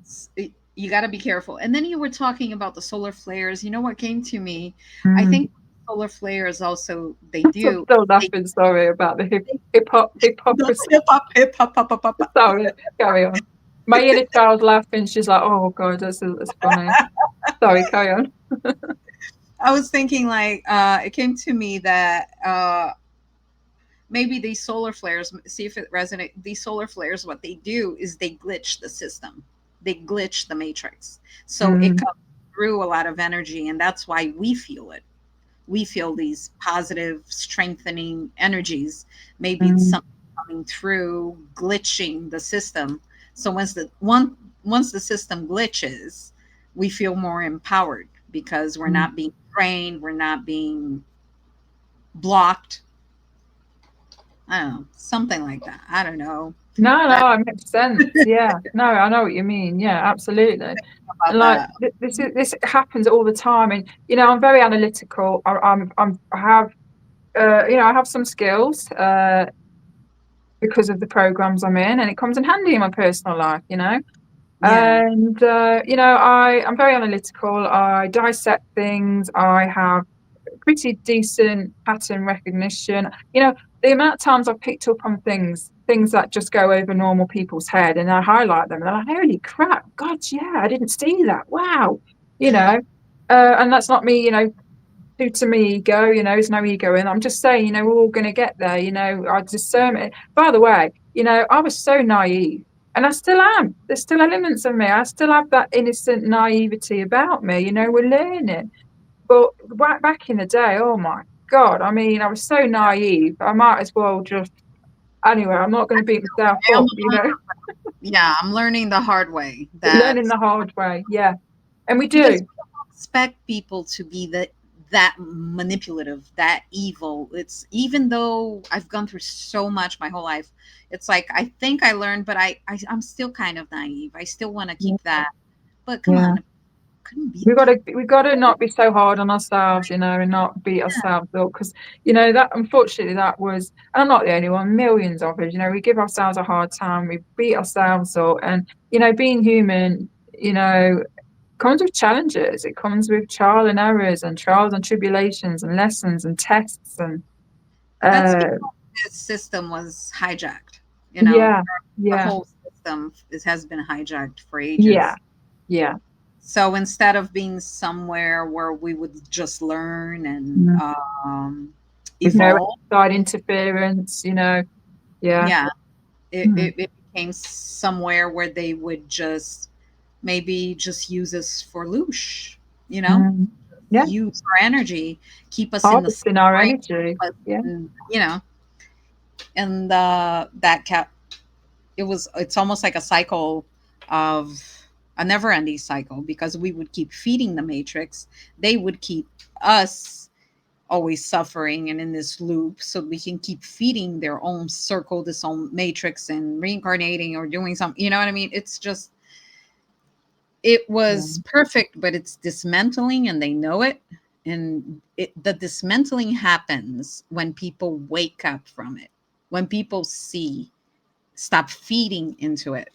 So you got to be careful. And then you were talking about the solar flares. You know what came to me? I Mm. think solar flares also they I'm do. still They, laughing. Sorry about the hypocrisy. hip hop, hip hop, hip hop. Sorry, carry on. My inner child laughing. She's like, "Oh God, that's funny." Sorry, carry on. I was thinking like it came to me that maybe these solar flares, see if it resonates. These solar flares, what they do is they glitch the system, they glitch the matrix, so it Mm, comes through a lot of energy, and that's why we feel it. We feel these positive, strengthening energies. Maybe it's mm, something coming through, glitching the system. So once the system glitches, we feel more empowered because we're mm. not being drained, we're not being blocked. I don't know, something like that. I don't know. That No, it makes sense. Yeah, no, I know what you mean. Yeah, absolutely. And about like that. this happens all the time, and I'm very analytical. I have I have some skills because of the programs I'm in, and it comes in handy in my personal life. Yeah. And I'm very analytical. I dissect things. I have pretty decent pattern recognition. The amount of times I've picked up on things that just go over normal people's head, and I highlight them, and I'm like, holy crap, God, yeah, I didn't see that. Wow, you know. And that's not me, to me ego, there's no ego in. I'm just saying, we're all going to get there. I discern. By the way, I was so naive, and I still am. There's still elements of me. I still have that innocent naivety about me. We're learning. But back in the day, oh my God, I mean, I was so naive. I might as well just, anyway, I'm not going to beat myself I'm, up, yeah, I'm learning the hard way learning that the hard way. Yeah. And we because do. we don't expect people to be that manipulative, that evil. It's even though I've gone through so much my whole life, it's like I think I learned, but I'm still kind of naive. I still want to keep that. But come Yeah. on, couldn't be We got to not be so hard on ourselves, and not beat ourselves up, because that, unfortunately, that was, and I'm not the only one. Millions of us, we give ourselves a hard time, we beat ourselves up, and being human, comes with challenges. It comes with trial and errors and trials and tribulations and lessons and tests and that's uh, because this system was hijacked. You know, yeah, the yeah, whole system has been hijacked for yeah, ages. yeah. So instead of being somewhere where we would just learn and Mm. With no evolve, outside interference, yeah. yeah, Mm. it became somewhere where they would just maybe just use us for loosh, you know, Mm. Yeah, use our energy, keep us in the harvesting our suffering, energy. but, Yeah. you know, and that kept it's almost like a cycle of a never ending cycle because we would keep feeding the matrix. They would keep us always suffering and in this loop so we can keep feeding their own circle, this own matrix and reincarnating or doing something. You know what I mean? It's just, it Yeah. was perfect, but it's dismantling and they know it. And the dismantling happens when people wake up from it, when people see, stop feeding into it.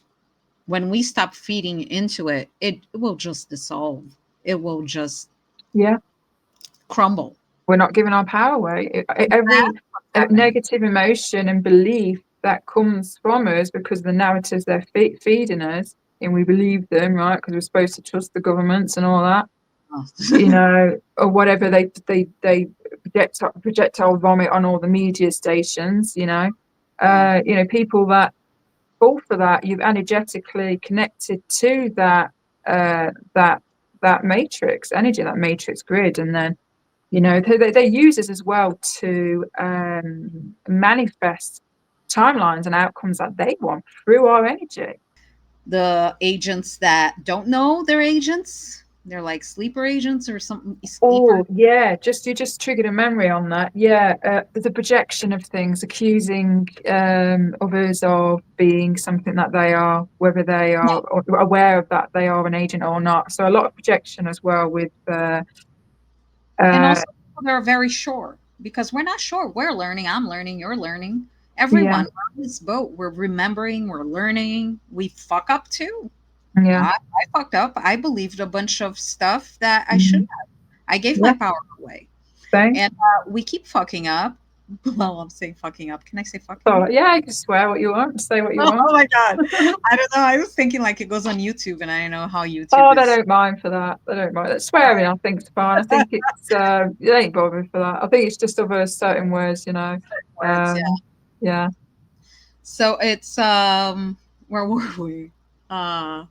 When we stop feeding into it, it will just dissolve. It will just Yeah. crumble. We're not giving our power away. Every That's what's happening. negative emotion and belief that comes from us because of the narratives they're feeding us, and we believe them, right? Because we're supposed to trust the governments and all that, or whatever they projectile vomit on all the media stations, Yeah. people that fall for that, you've energetically connected to uh, that that matrix energy, that matrix grid, and then they use this as well to manifest timelines and outcomes that they want through our energy. The agents that don't know they're agents, they're like sleeper agents or something. Sleeper. Oh, yeah, you just triggered a memory on that. Yeah, the projection of things, accusing others of being something that they are, whether they Yeah. are aware of that they are an agent or not. So a lot of projection as well with And uh, also, they're very sure because we're not sure. We're learning. I'm learning. You're learning. yeah, Everyone, we're on this boat. We're remembering. We're learning. We fuck up too. yeah, I fucked up. I believed a bunch of stuff that I mhm, shouldn't have. I gave my yeah, power away. same. And we keep fucking up. Well, I'm saying fucking up. Can I say So fucking? yeah, you can swear what you want, say what you Oh want. my God. I don't know. I was thinking like it goes on YouTube and I know how YouTube Oh, they is. don't mind for that. They don't mind. Swearing, I think, is fine. I think it ain't bothered for that. I think it's just other certain words, Words, yeah. Um, yeah, So it's where were we? Uh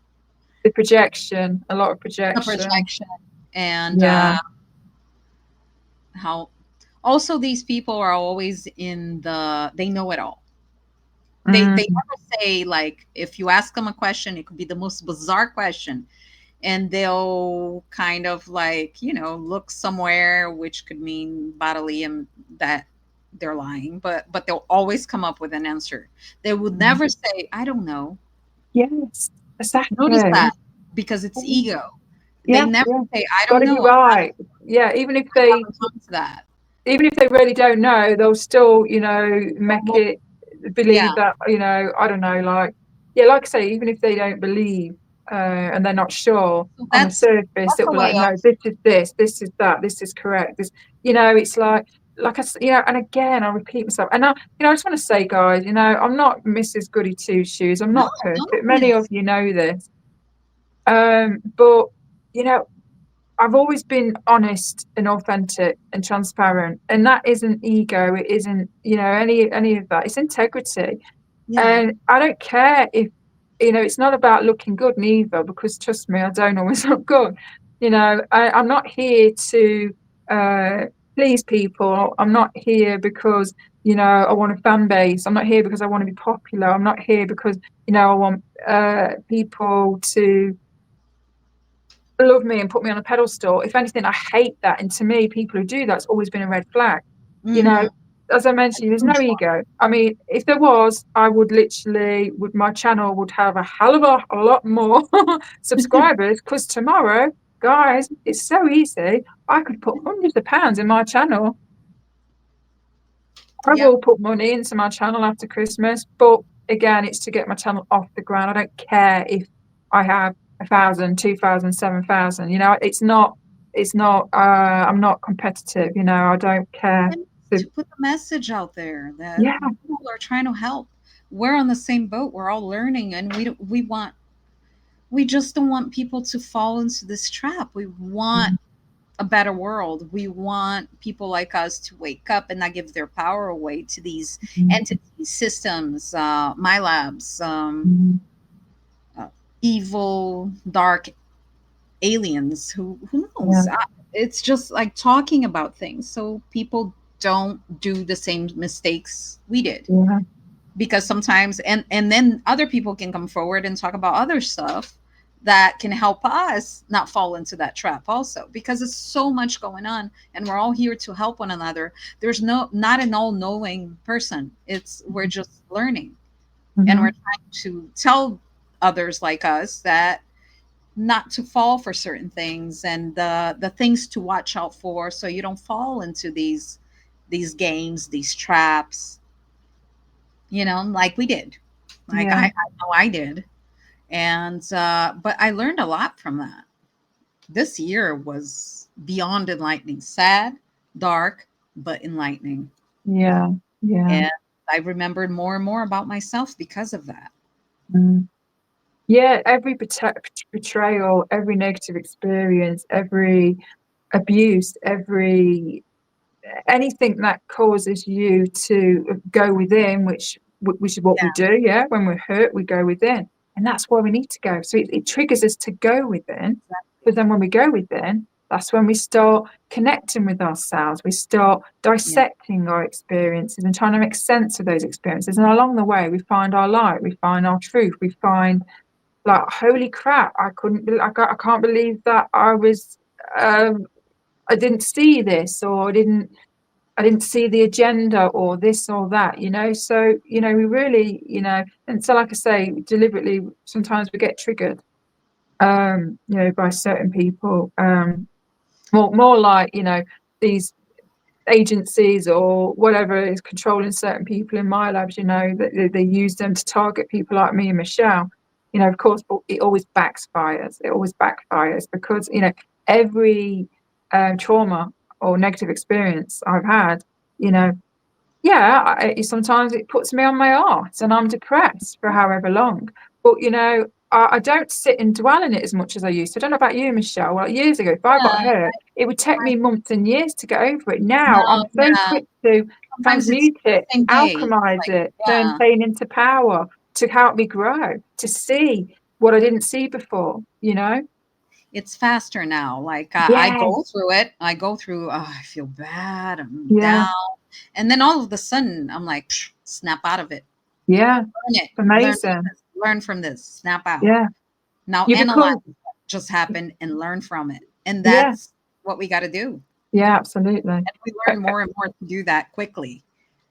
the projection, a lot of the projection. projection and Yeah. how also these people are always in they know it all. They Mm, never say like if you ask them a question, it could be the most bizarre question and they'll kind of like look somewhere which could mean bodily and that they're lying, but they'll always come up with an answer. They would mm. never say I don't know. Yes, Notice exactly. that because it's ego. They Yeah, never yeah. say I Got don't to be know. right. Yeah, I haven't come to that. even if they really don't know, they'll still, make Well, it yeah, believe that, I don't know, like, yeah, like I say, even if they don't believe. and they're not sure So on the surface, that's it'll a be way like, of no, this is that, this is correct. This, it's like and again, I repeat myself. And I just want to say, guys, I'm not Mrs. Goody Two Shoes. I'm no, not perfect. no, Many of you know this. But you know, I've always been honest and authentic and transparent, and that isn't ego. It isn't, any of that. It's integrity. yeah, And I don't care if, it's not about looking good neither, because trust me, I don't always look good. I'm not here to uh, please people. I'm not here because, I want a fan base. I'm not here because I want to be popular. I'm not here because, I want people to love me and put me on a pedestal. If anything, I hate that. And to me, people who do that's always been a red flag. You know, mm-hmm. as I mentioned, there's no ego. I mean, if there was, I would literally, would my channel would have a hell of a lot more subscribers, because tomorrow, guys, it's so easy. I could put hundreds of pounds in my channel. I Yep. will put money into my channel after Christmas, but again, it's to get my channel off the ground. I don't care if I have 1,000, 2,000, 7,000. I'm not competitive. I don't care. And To, to put the message out there that yeah. people are trying to help. We're on the same boat. We're all learning, and we just don't want people to fall into this trap. We want a better world. We want people like us to wake up and not give their power away to these Mhm. entities, systems, Milabs, Mhm. evil, dark aliens. Who Yeah. knows? It's just like talking about things so people don't do the same mistakes we did. Yeah. Because sometimes, and then other people can come forward and talk about other stuff that can help us not fall into that trap also, because it's so much going on and we're all here to help one another. There's not an all-knowing person. It's We're just learning, and we're Mhm. trying to tell others like us that not to fall for certain things, and the things to watch out for, so you don't fall into these games, these traps, like we did. Like Yeah. I know I did. And but I learned a lot from that. This year was beyond enlightening. Sad, dark, but enlightening. Yeah. Yeah. And I remembered more and more about myself because of that. Mm. Yeah. Every betrayal, every negative experience, every abuse, every anything that causes you to go within, which is what Yeah. we do. Yeah, when we're hurt, we go within, and that's where we need to go. So it triggers us to go within, but then when we go within, that's when we start connecting with ourselves. We start Yeah. dissecting our experiences and trying to make sense of those experiences, and along the way we find our light, we find our truth, we find, like, holy crap, I can't believe that um I didn't see this, or I didn't see the agenda, or this or that. So, we really, and so, like I say, deliberately, sometimes we get triggered, by certain people. More like, these agencies or whatever is controlling certain people in my labs, that they use them to target people like me and Michelle. Of course, but it always backfires. It always backfires because, every trauma or negative experience I've had, you know, yeah, sometimes it puts me on my arse and I'm depressed for however long. But, I don't sit and dwell in it as much as I used to. I don't know about you, Michelle. Well, years ago, if I got Yeah. hurt, it would take me months and years to get over it. Now No, I'm so yeah. quick to Sometimes it's transmute it, the same day. It's alchemize like, it, turn yeah, pain into power, to help me grow, to see what I didn't see before. it's faster now. Like I Yeah, go through it. I go through, oh, I feel bad. I'm yeah, down. And then all of a sudden, I'm like, psh, snap out of it. yeah. Learn it. It's Learn from amazing. this. Learn from this. Snap out. Yeah. Now You analyze become, what just happened and learn from it. And yeah, that's what we got to do. yeah, absolutely. And we learn more and more to do that quickly.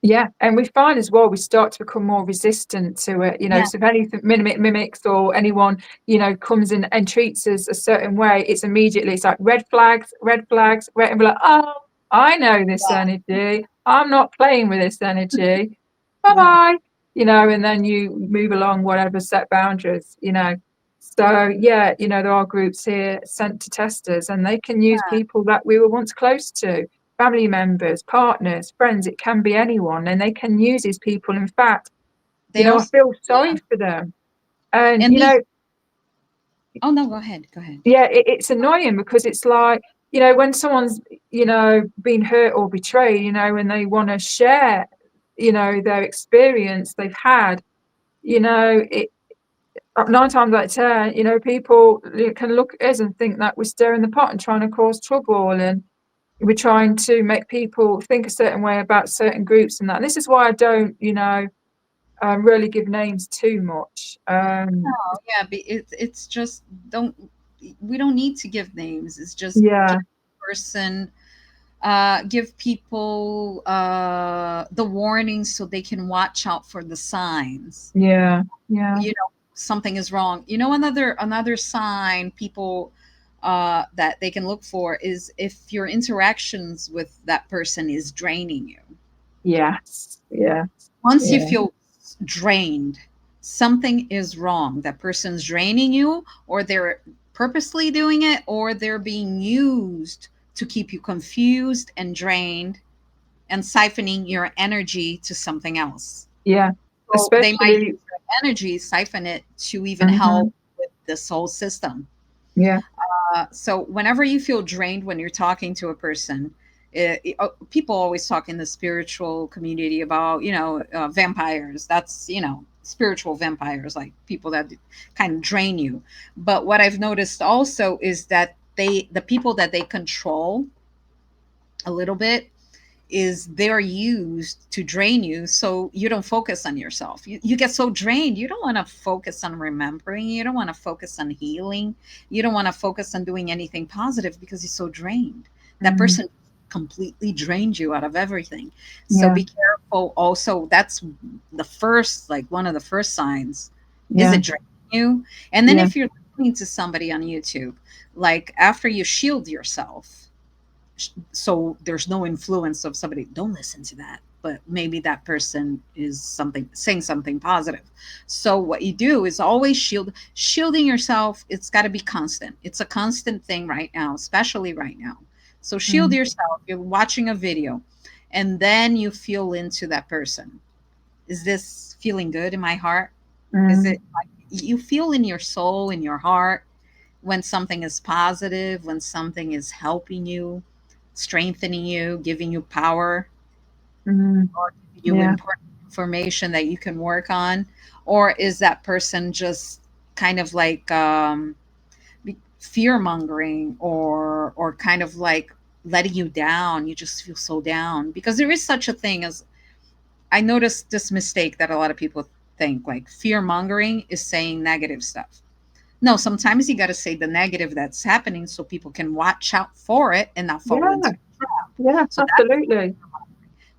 Yeah, and we find as well we start to become more resistant to it. Yeah. So if anything mimics, or anyone comes in and treats us a certain way, it's like red flags, red, and we're like, oh, I know this Yeah. energy. I'm not playing with this energy. Bye Yeah. bye. And then you move along, whatever, set boundaries. So yeah, there are groups here sent to testers, and they can use people that we were once close to, family members, partners, friends. It can be anyone, and they can use these people. In fact, They I also, feel yeah. sorry for them. And And these, oh no, go ahead, go ahead. yeah, it's annoying because it's like, when someone's, been hurt or betrayed, and they want to share, their experience they've had, it 9 times out of 10, people can look at us and think that we're stirring the pot and trying to cause trouble, and we're trying to make people think a certain way about certain groups and that. And this is why I don't, really give names too much. Oh yeah, it's just don't, we don't need to give names. It's just Yeah, give the person, give people the warnings so they can watch out for the signs. yeah, yeah, Something is wrong. Another sign people, that they can look for is if your interactions with that person is draining you. yes, yeah, Once you yeah, feel drained, something is wrong. That person's draining you, or they're purposely doing it, or they're being used to keep you confused and drained and siphoning your energy to something else. yeah. So they might Especially, use your energy, siphon it to even help mhm, with this whole system. yeah, So whenever you feel drained when you're talking to a person, people always talk in the spiritual community about, vampires. That's, spiritual vampires, like people that kind of drain you. But what I've noticed also is that the people that they control a little bit, is they're used to drain you so you don't focus on yourself. You get so drained, you don't want to focus on remembering, you don't want to focus on healing, you don't want to focus on doing anything positive because you're so drained. That mm, person completely drained you out of everything. So yeah, be careful also. That's the first, like one of the first signs. Is yeah, it draining you? And then yeah, if you're listening to somebody on YouTube, like after you shield yourself, so there's no influence of somebody, don't listen to that, but maybe that person is something saying something positive. So what you do is always shielding yourself. It's got to be constant. It's a constant thing right now, especially right now. So shield mm, yourself. You're watching a video, and then you feel into that person. Is this feeling good in my heart? Is mm, it like you feel in your soul, in your heart, when something is positive, when something is helping you, strengthening you, giving you power, mm, or giving you yeah, important information that you can work on? Or is that person just kind of like fear mongering, or kind of like letting you down? You just feel so down because there is such a thing as, I noticed this mistake that a lot of people think, like fear mongering is saying negative stuff. No, sometimes you got to say the negative that's happening so people can watch out for it and not fall yeah, into the trap. yeah, So that's absolutely.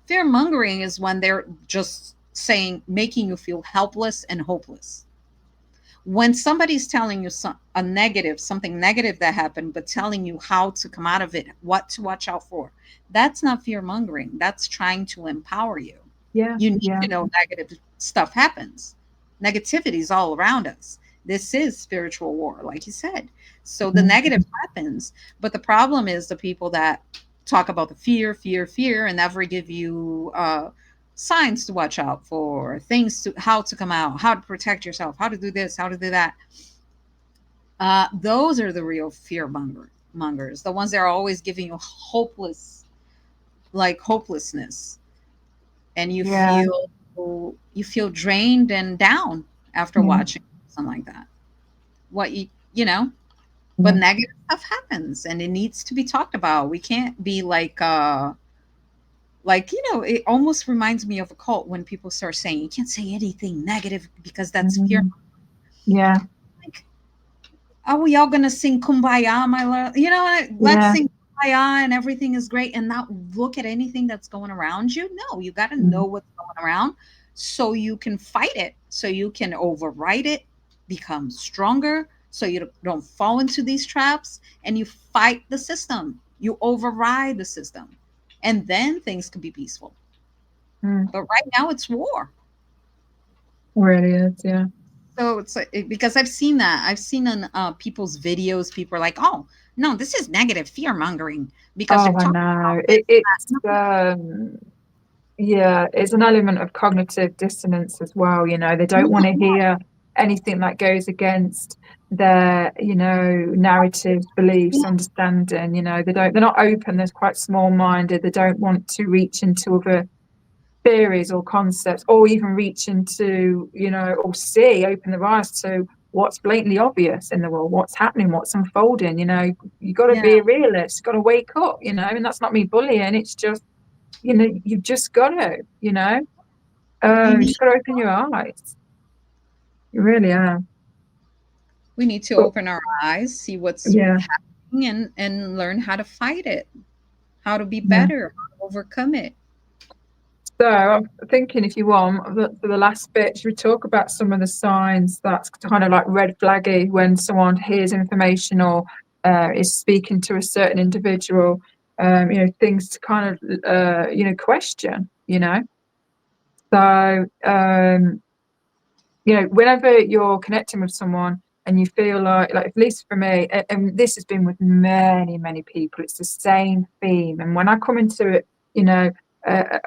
fear mongering, is when they're just saying, making you feel helpless and hopeless. When somebody's telling you a negative, something negative that happened, but telling you how to come out of it, what to watch out for, that's not fear mongering. That's trying to empower you. Yeah, You need yeah, to know negative stuff happens. Negativity is all around us. This is spiritual war, like you said. So the mm, negative happens, but the problem is the people that talk about the fear, fear, fear, and never give you signs to watch out for, things to how to come out, how to protect yourself, how to do this, how to do that. Those are the real mongers, the ones that are always giving you hopelessness, and yeah, you feel drained and down after yeah, watching something like that. What you know, but yeah, negative stuff happens and it needs to be talked about. We can't be like, it almost reminds me of a cult when people start saying you can't say anything negative because that's fear. mm, yeah, Like, are we all gonna sing kumbaya, my love? Let's yeah, sing kumbaya and everything is great and not look at anything that's going around you. No, you got to mm, know what's going around so you can fight it, so you can override it, become stronger, so you don't fall into these traps, and you fight the system. You override the system, and then things can be peaceful. mm, But right now, it's war. really is, yeah, So it's because I've seen that. I've seen on people's videos, people are like, "Oh, no, this is negative fear mongering because they're Oh, I talking about know. this, It's that." No, yeah, it's an element of cognitive dissonance as well. They don't want to yeah, hear anything that goes against their, narratives, beliefs, yeah, understanding. They're not open. They're quite small-minded. They don't want to reach into other theories or concepts, or even reach into, or open their eyes to what's blatantly obvious in the world, what's happening, what's unfolding. You got to yeah. be a realist, got to wake up. And that's not me bullying. It's just, you've just got to, We you need just got to open your eyes. You really are. we need to But open our eyes, see what's yeah, happening, and learn how to fight it, how to be yeah. better, how to overcome it. So I'm thinking, if you want, for the last bit, should we talk about some of the signs that's kind of like red flaggy when someone hears information or is speaking to a certain individual? Things to kind of question. So whenever you're connecting with someone and you feel like at least for me, and this has been with many, many people, it's the same theme. And when I come into it,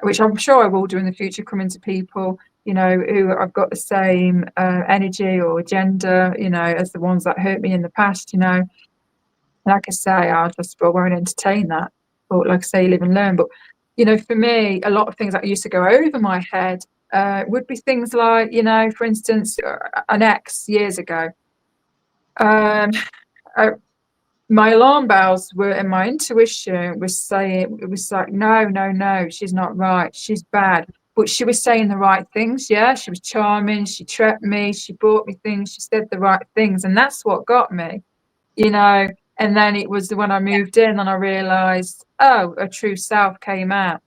which I'm sure I will do in the future, come into people, who I've got the same energy or agenda, as the ones that hurt me in the past, like I say, I won't entertain that. But like I say, live and learn. But for me, a lot of things that used to go over my head would be things like, for instance, an ex years ago. Um, uh, my alarm bells were, and my intuition was saying, it was like, no, no, no, she's not right, she's bad. But she was saying the right things. Yeah, she was charming. She treated me. She bought me things. She said the right things, and that's what got me you know. And then it was when I moved in and I realized, oh, a true self came out.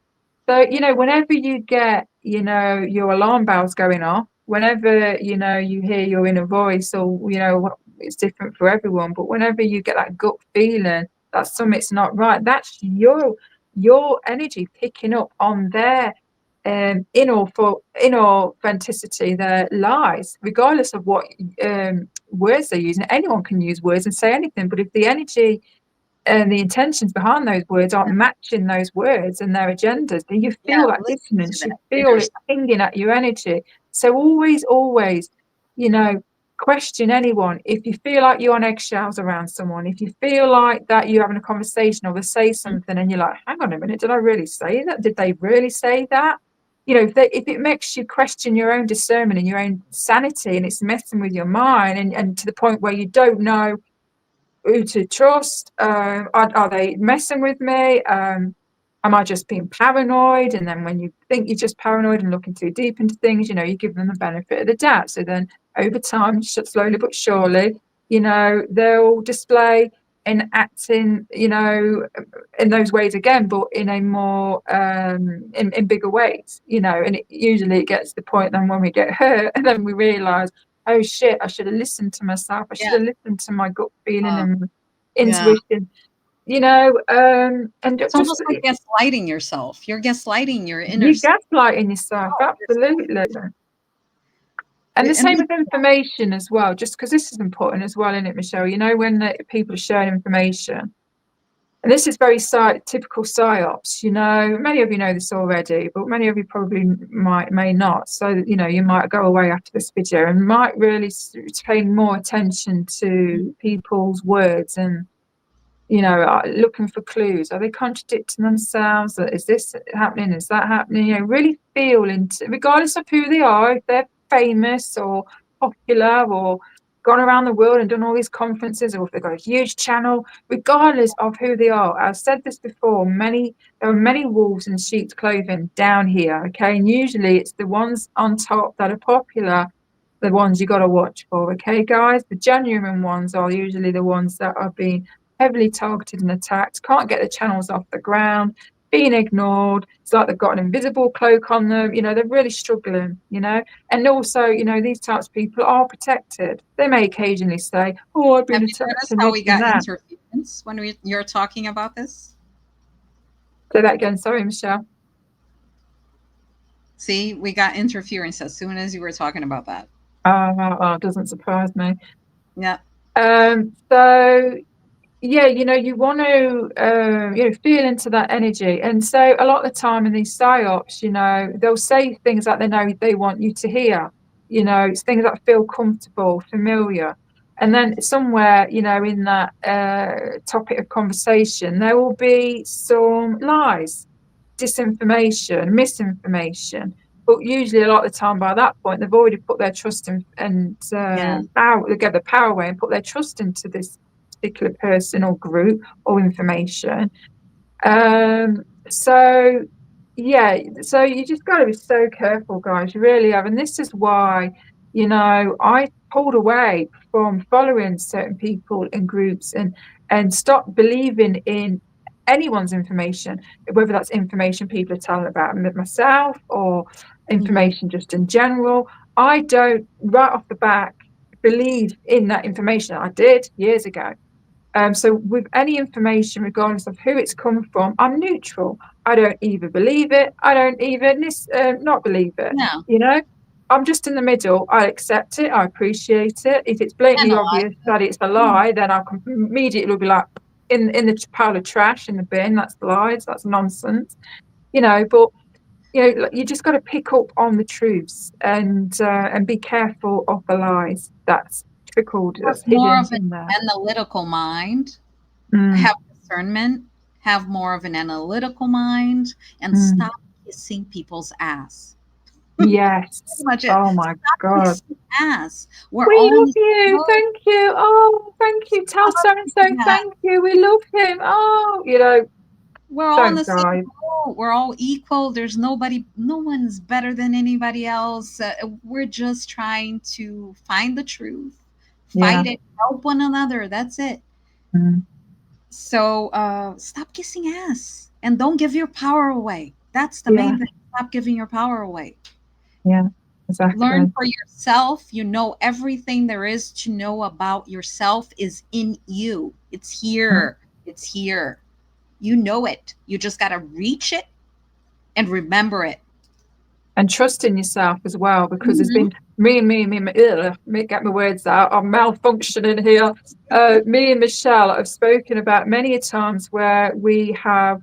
So, whenever you get, your alarm bells going off, whenever, you hear your inner voice, or, it's different for everyone, but whenever you get that gut feeling that something's not right, that's your energy picking up on their inauthenticity, their lies, regardless of what words they're using. Anyone can use words and say anything, but if the energy and the intentions behind those words aren't matching those words and their agendas, then you Yeah, feel that listen to dissonance. You that feel inner it pinging at your energy. So always, always, you know, question anyone. If you feel like you're on eggshells around someone, if you feel like that you're having a conversation or they say self. something and you're like, hang on a minute, did I really say that? Did they really say that? If it makes you question your own discernment and your own sanity and it's messing with your mind, and to the point where you don't know who to trust. Are they messing with me? Am I just being paranoid? And then when you think you're just paranoid and looking too deep into things, you give them the benefit of the doubt. So then over time, slowly but surely, they'll display and acting, in those ways again, but in a more in bigger ways, and usually it gets to the point then when we get hurt and then we realize, oh shit, I should have listened to myself. I should Yeah, have listened to my gut feeling uh, and yeah. intuition, and It's just almost like gaslighting yourself. You're gaslighting your inner you self. gaslighting yourself, absolutely. And the And same with information as well, just because this is important as well, isn't it, Michelle? When people are sharing information, and this is very typical psyops. Many of you know this already, but many of you probably may not. So, you might go away after this video and might really pay more attention to people's words and, looking for clues. Are they contradicting themselves? Is this happening? Is that happening? Really feel into, regardless of who they are, if they're famous or popular or gone around the world and done all these conferences, or if they've got a huge channel, regardless of who they are. I've said this before, there are many wolves in sheep's clothing down here, okay? And usually it's the ones on top that are popular, the ones you got to watch for, okay, guys? The genuine ones are usually the ones that are being heavily targeted and attacked, can't get the channels off the ground, being ignored. It's like they've got an invisible cloak on them. They're really struggling. And also, these types of people are protected. They may occasionally say, oh, I've been have you attacked noticed and how this we and got that. interference when you're talking about this? Say that again. Sorry, Michelle. See, we got interference as soon as you were talking about that. Doesn't surprise me. Yeah. So yeah, you want to feel into that energy. And so a lot of the time in these psyops, they'll say things that they know they want you to hear. It's things that feel comfortable, familiar. And then somewhere, in that topic of conversation, there will be some lies, disinformation, misinformation. But usually, a lot of the time, by that point, they've already put their trust in and Yeah. power, they get the power away and put their trust into this particular person or group or information. Um, so yeah, so you just got to be so careful, guys. You really have, and this is why, I pulled away from following certain people and groups and stopped believing in anyone's information, whether that's information people are telling about myself or Hmm. information just in general. I don't right off the back believe in that information. I did years ago. So with any information, regardless of who it's come from, I'm neutral. I don't either believe it. I don't even not believe it. Yeah. You know, I'm just in the middle. I accept it. I appreciate it. If it's blatantly Analyze. obvious that it's a Yeah. lie, then I can immediately be like in the pile of trash in the bin. That's lies. That's nonsense. But you just got to pick up on the truths and be careful of the lies that's trickled, Have that's more of hidden an in there. analytical mind, Mm, have discernment, have more of an analytical mind, and mm. stop kissing people's ass. Pretty Yes. much it. Oh my Stop God. kissing ass. We're We all in love this you. world. Thank you. Oh, thank you. Tell Stop so and so doing that. thank you. We love him. Oh, We're all in the don't same guys. boat. We're all equal. There's nobody, no one's better than anybody else. We're just trying to find the truth, Yeah. fight it, help one another. That's it. Mm, So stop kissing ass and don't give your power away. That's the yeah. main thing. Stop giving your power away. Yeah. Learn Exactly. for yourself. You know, everything there is to know about yourself is in you. It's Mm. here. It's here. You know it. You just got to reach it and remember it. And trust in yourself as well, because there's Mhm. been get my words out. I'm malfunctioning here. Me and Michelle have spoken about many a times where we have,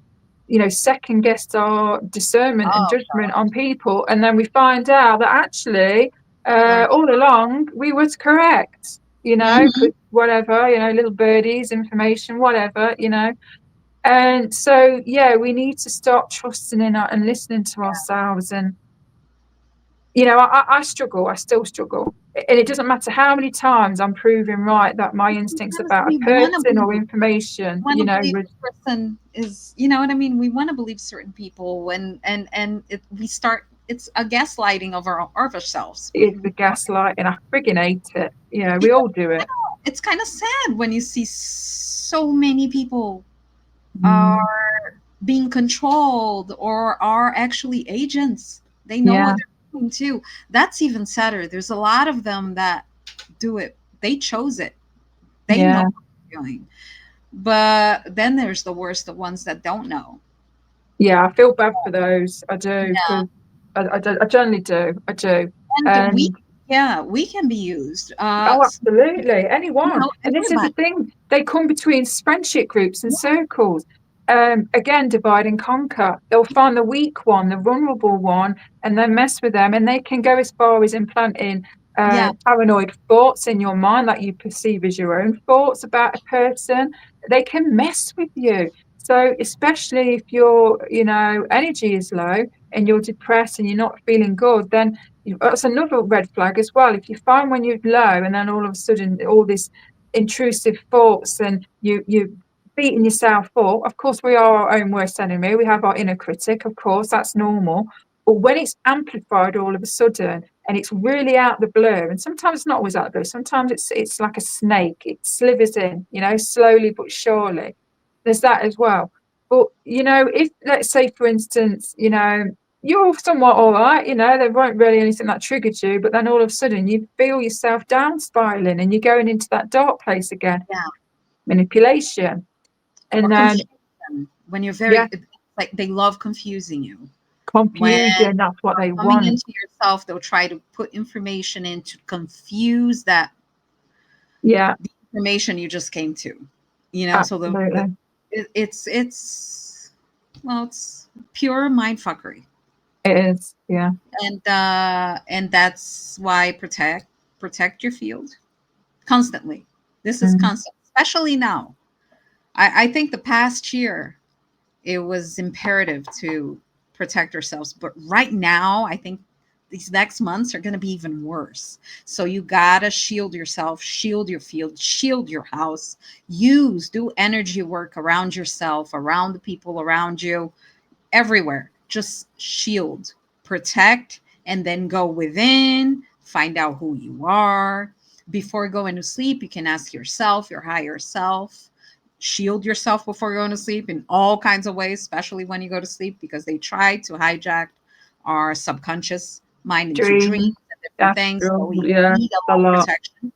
second guessed our discernment and Oh, judgment on people, and then we find out that actually, yeah. all along we was correct. Mhm. Because whatever, little birdies, information, whatever. And so, yeah, we need to start trusting in and listening to ourselves. And I struggle. I still struggle, and it doesn't matter how many times I'm proving right that my instincts Because about a we want to person or believe. information, Want to believe the person is, you know what I mean? We want to believe certain people we start, it's a gaslighting of of ourselves. is the gaslight, and I friggin' hate it. We Because all do it. it's kind of sad when you see so many people Mm, are being controlled or are actually agents. They know what yeah, they're doing too. That's even sadder. There's a lot of them that do it. They chose it. They know yeah, what they're doing. But then there's the worst, the ones that don't know. yeah. I feel bad for those. I do Yeah. because I generally do. I do, And and yeah, we can be used. oh, absolutely. Anyone. And this is the Everybody. thing. They come between friendship groups and circles. Again, divide and conquer. They'll find the weak one, the vulnerable one, and then mess with them. And they can go as far as implanting Yeah. paranoid thoughts in your mind that you perceive as your own thoughts about a person. They can mess with you. So, especially if your, energy is low and you're depressed and you're not feeling good, then that's another red flag as well. If you find when you're low and then all of a sudden all this intrusive thoughts and you beating yourself up, of course we are our own worst enemy. We have our inner critic, of course, that's normal. But when it's amplified all of a sudden and it's really out the blue, and sometimes it's not always out the blue, sometimes it's like a snake, it slithers in, slowly but surely. There's that as well. But if let's say for instance, you're somewhat all right, there weren't really anything that triggered you, but then all of a sudden you feel yourself down spiraling and you're going into that dark place again, Yeah. manipulation. Or And then, confusion when you're yeah, very, like they love confusing you. When Confusion, that's what they coming want. into yourself, they'll try to put information in to confuse that Yeah, the information you just came to. So absolutely. it's well, it's pure mind fuckery. It is. Yeah. And that's why protect your field constantly. This is Mm. constant, especially now. I think the past year it was imperative to protect ourselves, but right now I think these next months are going to be even worse. So you gotta shield yourself, shield your field, shield your house. Do energy work around yourself, around the people around you, everywhere. Just shield, protect, and then go within, find out who you are. Before going to sleep, you can ask yourself, your higher self. Shield yourself before going to sleep in all kinds of ways, especially when you go to sleep, because they try to hijack our subconscious mind into dreams Dream, and different things. So astral, we yeah, need a a lot of lot. protection.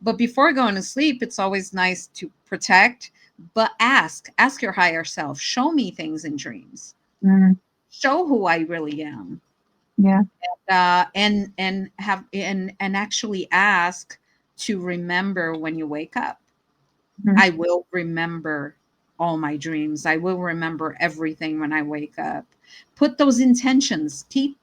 But before going to sleep, it's always nice to protect, but ask your higher self, show me things in dreams, Mm. show who I really am, Yeah. and actually ask to remember when you wake up. Mm. I will remember all my dreams. I will remember everything when I wake up. Put those intentions. Keep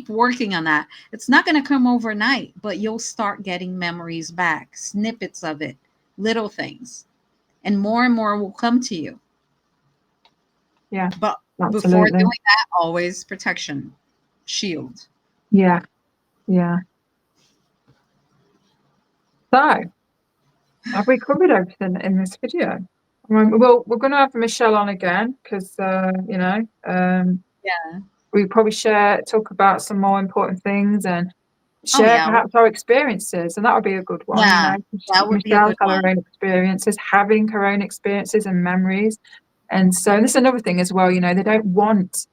working on that. It's not going to come overnight, but you'll start getting memories back, snippets of it, little things, and more will come to you. Yeah, But before absolutely. doing that, always protection, shield. Yeah, yeah. So, have we covered everything in this video? Well, we're going to have Michelle on again because, Yeah. we probably talk about some more important things and Oh share yeah. perhaps our experiences. And that would be a good one, Yeah. That would be a Michelle's good had her one. own experiences, having her own experiences and memories. And so this is another thing as well, they don't want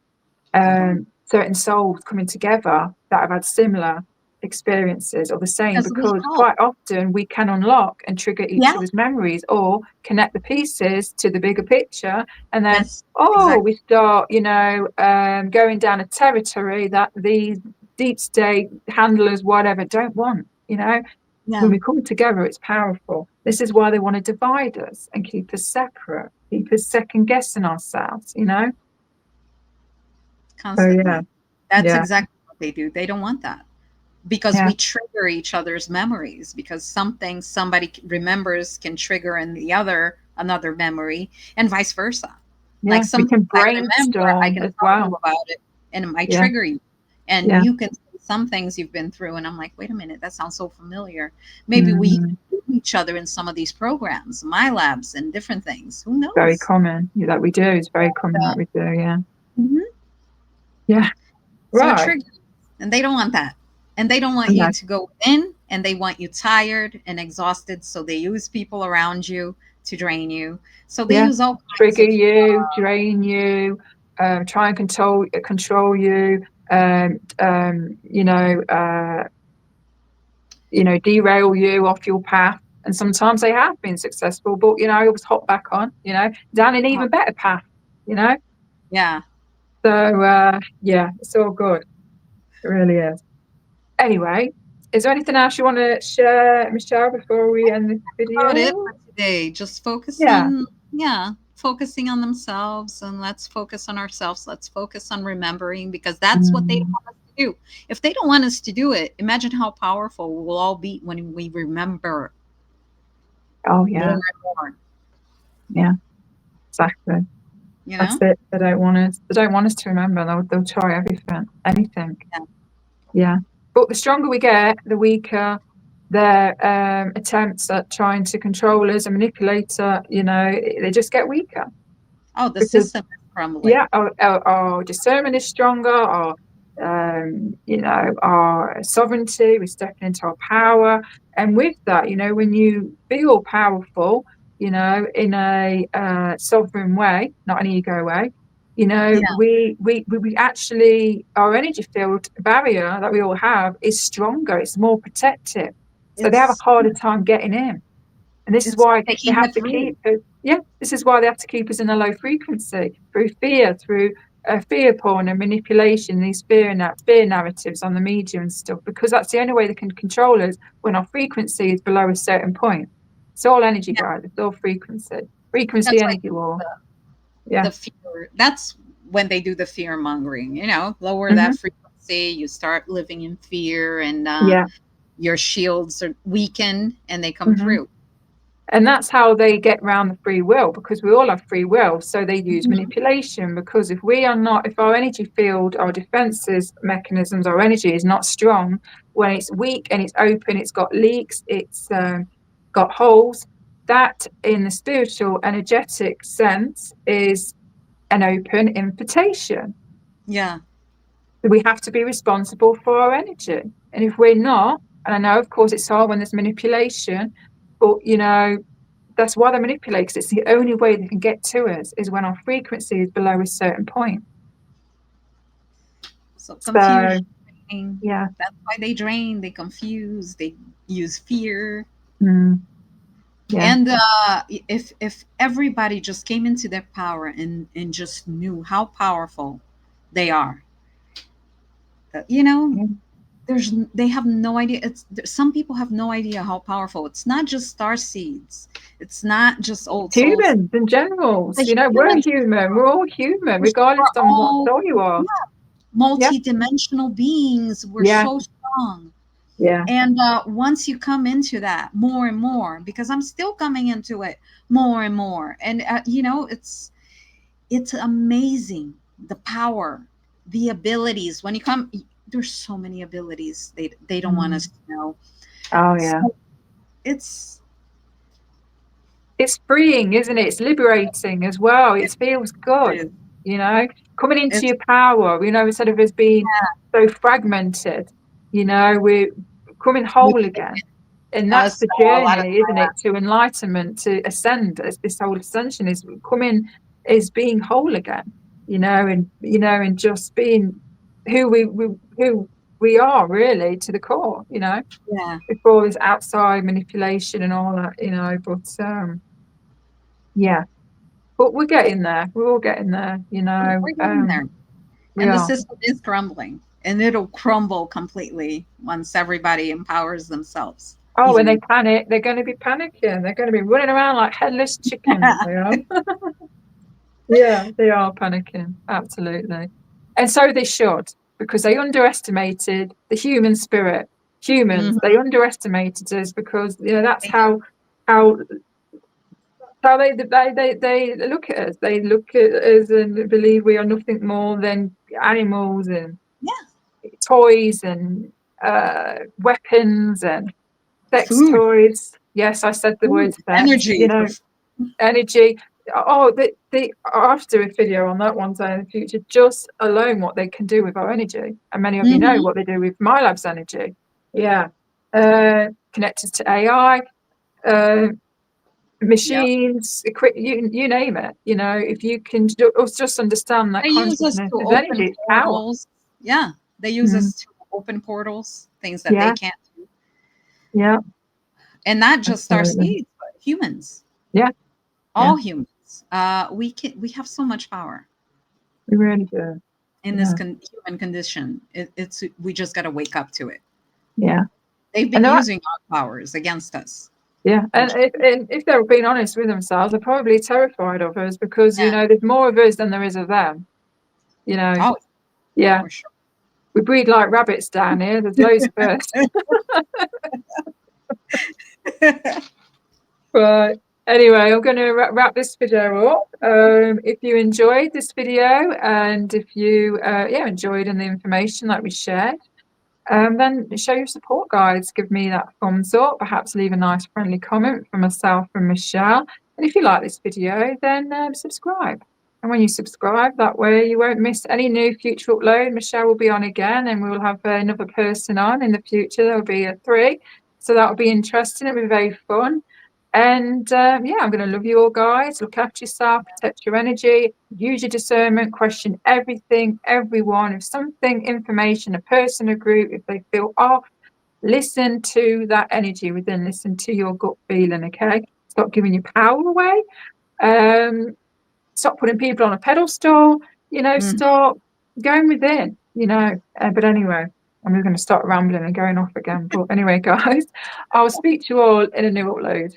certain souls coming together that have had similar experiences or the same, Because we because help. quite often we can unlock and trigger each Yeah. other's memories or connect the pieces to the bigger picture, and then Yes. Exactly. we start going down a territory that these deep state handlers whatever don't want. When Yeah. we come together, it's powerful. This is why they want to divide us and keep us separate, keep us second guessing ourselves. So yeah. Constantly. That's Yeah. exactly what they do. They don't want that, because Yeah. we trigger each other's memories, because something somebody remembers can trigger in the other another memory, and vice versa. Yeah, Like we some can things I remember, I brainstorm can as tell you well. about it, and it might Yeah, trigger you. And yeah. you can say some things you've been through, and I'm like, wait a minute, that sounds so familiar. Maybe we Mm, do each other in some of these programs, my labs, and different things. Who very knows? common that we do. It's very common Uh, that we do. Yeah, mhm. yeah. So it Right. triggers, and they don't want that. And they don't want you No, to go in, and they want you tired and exhausted. So they use people around you to drain you. So they yeah. use all kinds Trigger of, you, drain you, try and control you. Um, um, you know, uh, derail you off your path. And sometimes they have been successful, but it was hop back on. Down an oh, even better path. You know. yeah. So yeah, it's all good. It really is. Anyway, is there anything else you want to share, Michelle, before we end this About it video? for today. Just focus Yeah. on, yeah, focusing on themselves, and let's focus on ourselves. Let's focus on remembering, because that's what they don't Mm. want us to do. If they don't want us to do it, imagine how powerful we'll all be when we remember Oh, more yeah. and more, Yeah, exactly. you That's know? it. They don't want us. They don't want us to remember. They'll try everything, anything. Yeah. Yeah. But the stronger we get, the weaker their attempts at trying to control us and manipulate us. They just get weaker Oh, the because system is crumbling. yeah, our discernment is stronger. Our sovereignty. We're stepping into our power, and with that, when you feel powerful, in a sovereign way, not an ego way. Yeah, We actually, our energy field barrier that we all have is stronger. It's more protective, so they have a it's harder time getting in. And this is it's why they taking have it to through. keep us, yeah, this is why they have to keep us in a low frequency through fear, through fear porn and manipulation, these fear narratives on the media and stuff, because that's the only way they can control us, when our frequency is below a certain point. It's all energy, Yeah. guys. It's all frequency, That's why energy war. the fear, that's when they do the fear mongering, lower that Mm-hmm. frequency, you start living in fear, and Yeah. your shields are weakened and they come Mm-hmm. through. And that's how they get around the free will, because we all have free will. So they use Mhm. manipulation, because if our energy field, our defenses mechanisms, our energy is not strong, when it's weak and it's open, it's got leaks, it's got holes, that in the spiritual energetic sense is an open invitation. Yeah. We have to be responsible for our energy. And if we're not, and I know, of course, it's hard when there's manipulation, but that's why they manipulate, because it's the only way they can get to us is when our frequency is below a certain point. So So, confusion. yeah. That's why they drain, they confuse, they use fear. Yeah. And if everybody just came into their power and just knew how powerful they are, you know, Yeah. they have no idea. Some people have no idea how powerful. It's not just star seeds. It's not just old souls. Humans in general, The we're humans, human. We're all human, we're regardless of what all, soul you are. yeah, Yeah. multi-dimensional beings. We're Yeah. so strong. Yeah. And once you come into that more and more, because I'm still coming into it more and more, and it's amazing, the power, the abilities. When you come, there's so many abilities they don't want us to know. Oh, yeah. So it's It's freeing, isn't it? It's liberating as well. It feels good, coming into it's your power, instead of us being so fragmented, we're coming whole again. And that's us the a lot of journey, isn't it? To enlightenment, to ascend. As this whole ascension is coming, is being whole again, and just being who we are really to the core, yeah, before this outside manipulation and all that, But yeah, but we're getting there. We're all getting there, we're getting there. We And the are. system is crumbling, and it'll crumble completely once everybody empowers themselves. Oh, when they Even panic, they're going to be panicking. They're going to be running around like headless chickens. They are. Yeah, they are panicking. Absolutely. And so they should, because they underestimated the human spirit. Humans, Mhm. they underestimated us, because that's They did. how they look at us. They look at us and believe we are nothing more than animals and Yeah, toys and weapons and sex food, toys. Yes, I said the word food, sex. energy for Energy. Oh, I have to do a video on that one day in the future. Just alone, what they can do with our energy, and many of you know Mhm. what they do with Milabs energy. Yeah, connected to AI, uh, Yep. machines, you name it. If you can just understand that They use us consciousness to is open energy, it's power. portals. Yeah, they use Mm. us to open portals, things that they Yeah, can't do. yeah, And not just our absolutely. seeds, but humans, Yeah, yeah, all humans. We have so much power we really do. in this Yeah, human condition. It's we just got to wake up to it. yeah. They've been And they're using our powers against us. Yeah, We're and if they're being honest with themselves, they're probably terrified of us, because yeah. there's more of us than there is of them. You know, Oh, yeah, for sure. we breed like rabbits down here. There's loads of us. But anyway, I'm going to wrap this video up. If you enjoyed this video, and if you enjoyed and the information that we shared, then show your support, guys. Give me that thumbs up. Perhaps leave a nice friendly comment for myself and Michelle. And if you like this video, then subscribe. And when you subscribe, that way you won't miss any new future upload. Michelle will be on again, and we will have another person on in the future. There'll be a three. So that'll be interesting. It'll be very fun. And I'm going to love you all, guys. Look after yourself, protect your energy, use your discernment, question everything, everyone. If something, information, a person, a group, if they feel off, listen to that energy within, listen to your gut feeling, okay? Stop giving your power away. Stop putting people on a pedestal. Mm. start going within, but anyway, I'm going to start rambling and going off again. But anyway, guys, I'll speak to you all in a new upload.